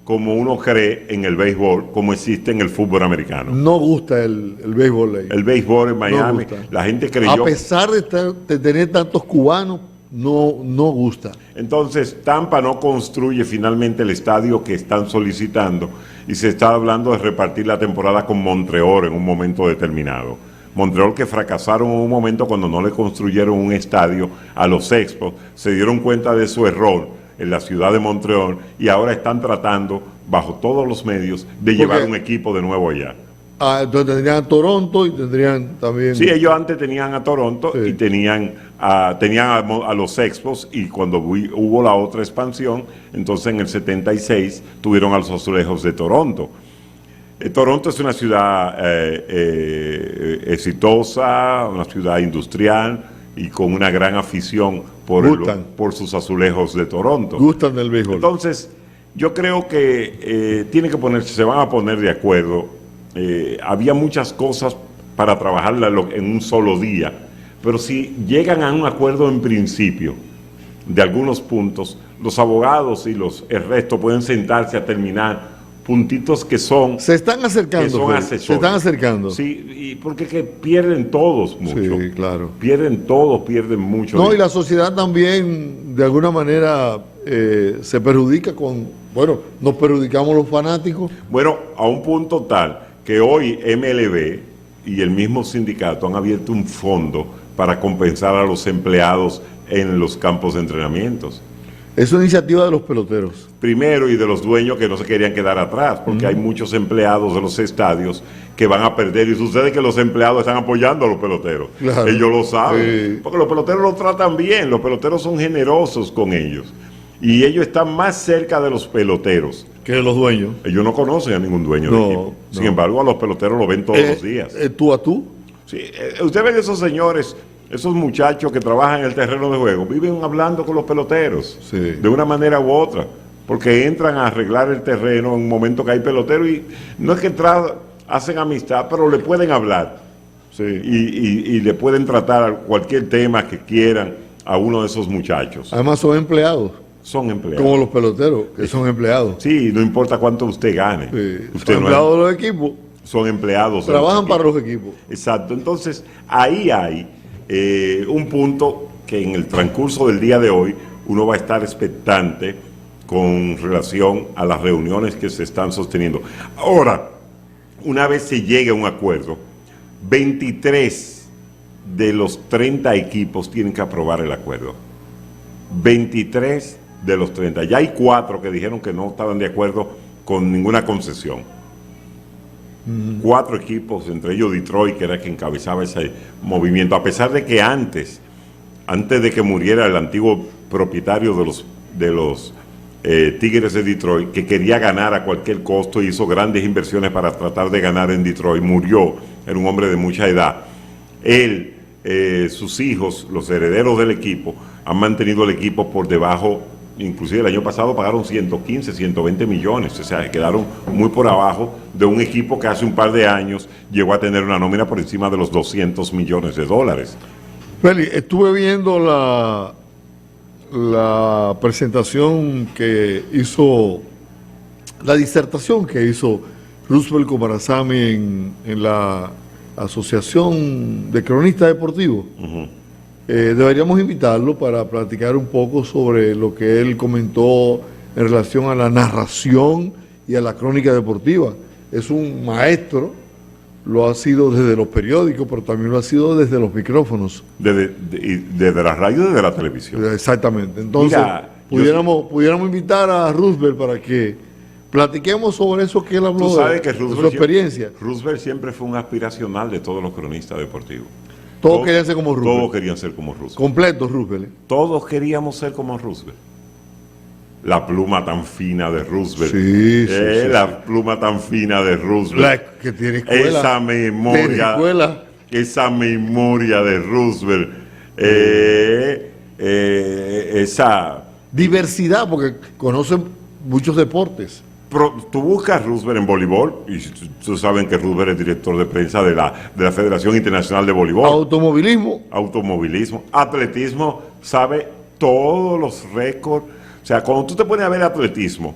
Speaker 3: como uno cree en el béisbol, como existe en el fútbol americano.
Speaker 1: No gusta el béisbol ahí.
Speaker 3: El béisbol en Miami,
Speaker 1: gusta.
Speaker 3: la gente creyó...
Speaker 1: A pesar de tener tantos cubanos, no gusta.
Speaker 3: Entonces, Tampa no construye finalmente el estadio que están solicitando y se está hablando de repartir la temporada con Montreal en un momento determinado. Montreal, que fracasaron en un momento cuando no le construyeron un estadio a los Expos, se dieron cuenta de su error en la ciudad de Montreal y ahora están tratando, bajo todos los medios, de llevar un equipo de nuevo allá.
Speaker 1: Entonces tendrían a Toronto y tendrían también...
Speaker 3: Sí, ellos antes tenían a Toronto y tenían a los Expos, y cuando hubo la otra expansión, entonces en el 76 tuvieron a los Azulejos de Toronto. Toronto es una ciudad exitosa, una ciudad industrial y con una gran afición por sus Azulejos de Toronto.
Speaker 1: Gustan del béisbol.
Speaker 3: Entonces, yo creo que se van a poner de acuerdo. Había muchas cosas para trabajarla en un solo día, pero si llegan a un acuerdo en principio de algunos puntos, los abogados y el resto pueden sentarse a terminar puntitos que son...
Speaker 1: Se están acercando. Se están acercando.
Speaker 3: Sí, y porque que pierden todos mucho.
Speaker 1: Sí, claro.
Speaker 3: Pierden todos, pierden mucho.
Speaker 1: No, y la sociedad también, de alguna manera, se perjudica bueno, nos perjudicamos los fanáticos.
Speaker 3: Bueno, a un punto tal que hoy MLB y el mismo sindicato han abierto un fondo para compensar a los empleados en los campos de entrenamientos.
Speaker 1: Es una iniciativa de los peloteros.
Speaker 3: Primero, y de los dueños que no se querían quedar atrás, porque hay muchos empleados de los estadios que van a perder, y sucede que los empleados están apoyando a los peloteros. Claro. Ellos lo saben, porque los peloteros lo tratan bien, los peloteros son generosos con ellos, y ellos están más cerca de los peloteros
Speaker 1: que de los dueños.
Speaker 3: Ellos no conocen a ningún dueño de equipo. Sin embargo, a los peloteros lo ven todos los días.
Speaker 1: ¿Tú a tú?
Speaker 3: Sí, usted ve esos señores, esos muchachos que trabajan en el terreno de juego, viven hablando con los peloteros, de una manera u otra, porque entran a arreglar el terreno en un momento que hay pelotero, y no es que hacen amistad, pero le pueden hablar, y le pueden tratar cualquier tema que quieran a uno de esos muchachos.
Speaker 1: Además son empleados.
Speaker 3: Son empleados.
Speaker 1: Como los peloteros, que son empleados.
Speaker 3: Sí, no importa cuánto usted gane.
Speaker 1: Usted son empleados de los equipos.
Speaker 3: Son empleados.
Speaker 1: Trabajan para los equipos.
Speaker 3: Exacto. Entonces, ahí hay un punto que en el transcurso del día de hoy uno va a estar expectante con relación a las reuniones que se están sosteniendo. Ahora, una vez se llegue a un acuerdo, 23 de los 30 equipos tienen que aprobar el acuerdo. 23 de los 30. Ya hay 4 que dijeron que no estaban de acuerdo con ninguna concesión. 4 equipos, entre ellos Detroit, que era quien encabezaba ese movimiento, a pesar de que antes de que muriera el antiguo propietario de los Tigres de Detroit, que quería ganar a cualquier costo, hizo grandes inversiones para tratar de ganar en Detroit, murió, era un hombre de mucha edad. Él, sus hijos, los herederos del equipo, han mantenido el equipo por debajo. Inclusive el año pasado pagaron 115, 120 millones, o sea, quedaron muy por abajo de un equipo que hace un par de años llegó a tener una nómina por encima de los 200 millones de dólares.
Speaker 1: Feli, estuve viendo la presentación que hizo, la disertación que hizo Roosevelt Comarazami en la Asociación de Cronistas Deportivos. Deberíamos invitarlo para platicar un poco sobre lo que él comentó en relación a la narración y a la crónica deportiva. Es un maestro, lo ha sido desde los periódicos, pero también lo ha sido desde los micrófonos.
Speaker 3: Desde la radio y desde la televisión.
Speaker 1: Exactamente. Entonces, mira, pudiéramos invitar a Roosevelt para que platiquemos sobre eso que él habló, de su experiencia.
Speaker 3: Roosevelt siempre fue un aspiracional de todos los cronistas deportivos.
Speaker 1: Todos querían ser como Roosevelt.
Speaker 3: Todos querían ser como Roosevelt.
Speaker 1: Completo Roosevelt.
Speaker 3: Todos queríamos ser como Roosevelt. La pluma tan fina de Roosevelt. La pluma tan fina de Roosevelt.
Speaker 1: Que tiene escuela.
Speaker 3: Esa memoria de Roosevelt. Esa
Speaker 1: diversidad, porque conocen muchos deportes.
Speaker 3: Tú buscas Roosevelt en voleibol, y tú saben que Roosevelt es director de prensa de la Federación Internacional de Voleibol. Automovilismo. Atletismo, sabe todos los récords. O sea, cuando tú te pones a ver atletismo,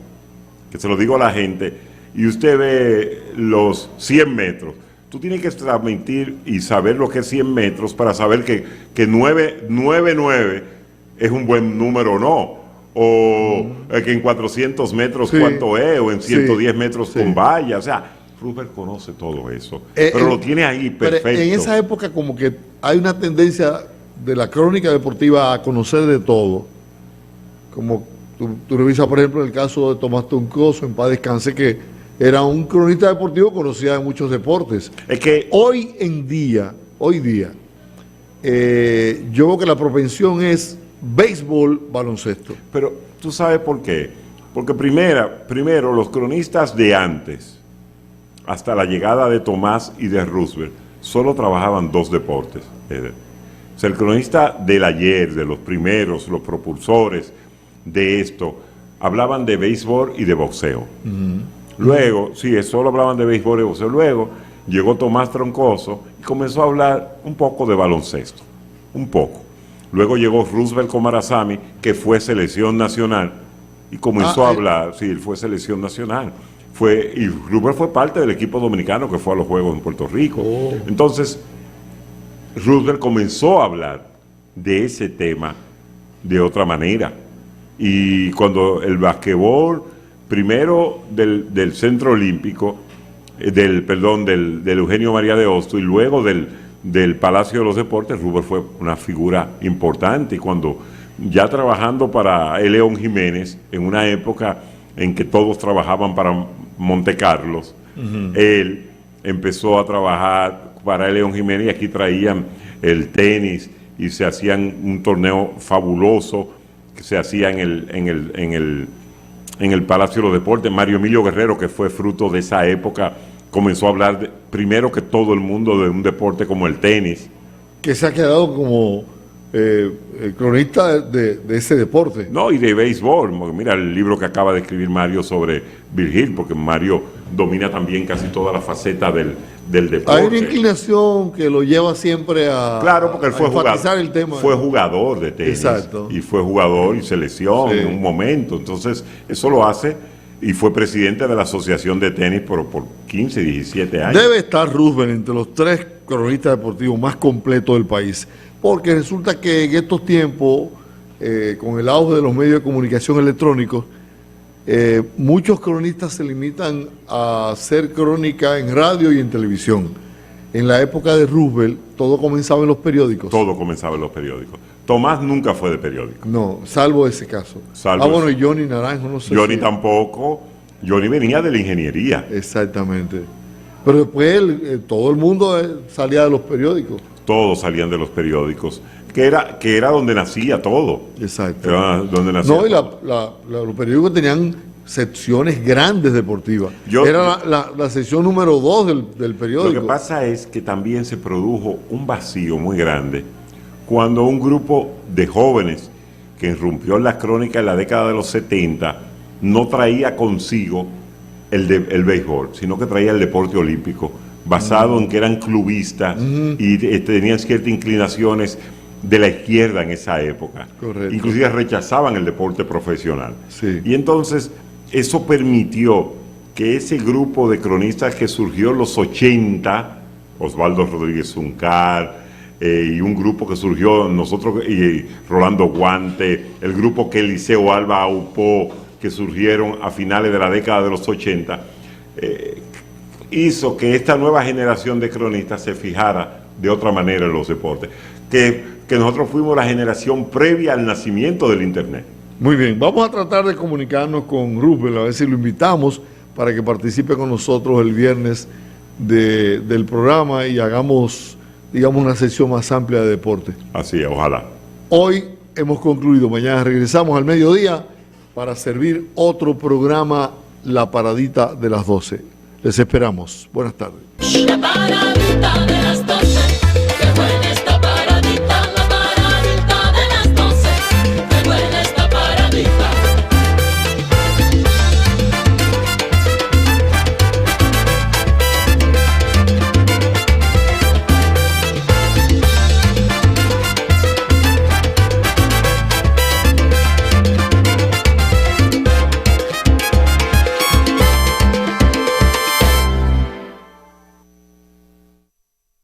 Speaker 3: que se lo digo a la gente, y usted ve los 100 metros, tú tienes que transmitir y saber lo que es 100 metros para saber que 999 es un buen número o no, o que en 400 metros cuánto es, o en 110 metros con valla, o sea, Roosevelt conoce todo eso, pero lo tiene ahí perfecto.
Speaker 1: Pero en esa época como que hay una tendencia de la crónica deportiva a conocer de todo, como tú revisas por ejemplo el caso de Tomás Troncoso, en paz descanse, que era un cronista deportivo conocido en muchos deportes.
Speaker 3: Es que
Speaker 1: hoy día, yo veo que la propensión es béisbol, baloncesto.
Speaker 3: Pero tú sabes por qué. Porque primero los cronistas de antes, hasta la llegada de Tomás y de Roosevelt, solo trabajaban 2 deportes. O sea, el cronista del ayer, de los primeros, los propulsores de esto, hablaban de béisbol y de boxeo. Luego, solo hablaban de béisbol y boxeo. Luego llegó Tomás Troncoso y comenzó a hablar un poco de baloncesto, un poco. Luego llegó Roosevelt Comarazami, que fue selección nacional, y comenzó a hablar, él fue selección nacional. Y Roosevelt fue parte del equipo dominicano que fue a los Juegos en Puerto Rico. Entonces, Roosevelt comenzó a hablar de ese tema de otra manera. Y cuando el basquetbol, primero del Centro Olímpico, del Eugenio María de Hostos, y luego del Palacio de los Deportes, Roosevelt fue una figura importante. Y cuando ya trabajando para León Jiménez, en una época en que todos trabajaban para Montecarlos, él empezó a trabajar para León Jiménez, y aquí traían el tenis y se hacían un torneo fabuloso que se hacía en el Palacio de los Deportes. Mario Emilio Guerrero, que fue fruto de esa época, comenzó a hablar primero que todo el mundo de un deporte como el tenis,
Speaker 1: que se ha quedado como el cronista de ese deporte.
Speaker 3: No, y de béisbol. Mira el libro que acaba de escribir Mario sobre Bill Hill, porque Mario domina también casi toda la faceta del deporte.
Speaker 1: Hay una inclinación que lo lleva siempre a,
Speaker 3: claro, porque él fue
Speaker 1: enfatizar el tema.
Speaker 3: Fue jugador de tenis.
Speaker 1: Exacto.
Speaker 3: Y fue jugador y selección en un momento. Entonces, eso lo hace, y fue presidente de la Asociación de Tenis por 15, 17 años.
Speaker 1: Debe estar Roosevelt entre los 3 cronistas deportivos más completos del país, porque resulta que en estos tiempos, con el auge de los medios de comunicación electrónicos, muchos cronistas se limitan a hacer crónica en radio y en televisión. En la época de Roosevelt, todo comenzaba en los periódicos.
Speaker 3: Todo comenzaba en los periódicos. Tomás nunca fue de periódico.
Speaker 1: No, salvo ese caso. Bueno, y Johnny Naranjo, no sé.
Speaker 3: Johnny tampoco. Johnny venía de la ingeniería.
Speaker 1: Exactamente. Pero después todo el mundo salía de los periódicos.
Speaker 3: Todos salían de los periódicos, que era donde nacía todo.
Speaker 1: Exacto.
Speaker 3: Era donde nacía
Speaker 1: no, y
Speaker 3: todo.
Speaker 1: los periódicos tenían secciones grandes deportivas. Era la sección número 2 del periódico.
Speaker 3: Lo que pasa es que también se produjo un vacío muy grande cuando un grupo de jóvenes que irrumpió en las crónicas en la década de los 70 no traía consigo el béisbol, sino que traía el deporte olímpico, basado en que eran clubistas y tenían ciertas inclinaciones de la izquierda en esa época.
Speaker 1: Correcto.
Speaker 3: Inclusive rechazaban el deporte profesional.
Speaker 1: Sí.
Speaker 3: Y entonces eso permitió que ese grupo de cronistas que surgió en los 80, Osvaldo Rodríguez Zuncar, y un grupo que surgió nosotros, y Rolando Guante, el grupo que Eliseo Alba aupó, que surgieron a finales de la década de los 80, hizo que esta nueva generación de cronistas se fijara de otra manera en los deportes, que nosotros fuimos la generación previa al nacimiento del Internet.
Speaker 1: Muy bien, vamos a tratar de comunicarnos con Roosevelt, a ver si lo invitamos para que participe con nosotros el viernes del programa y hagamos, digamos, una sesión más amplia de deporte.
Speaker 3: Así es, ojalá.
Speaker 1: Hoy hemos concluido, mañana regresamos al mediodía para servir otro programa, La Paradita de las 12. Les esperamos. Buenas tardes.
Speaker 5: La paradita de las 12.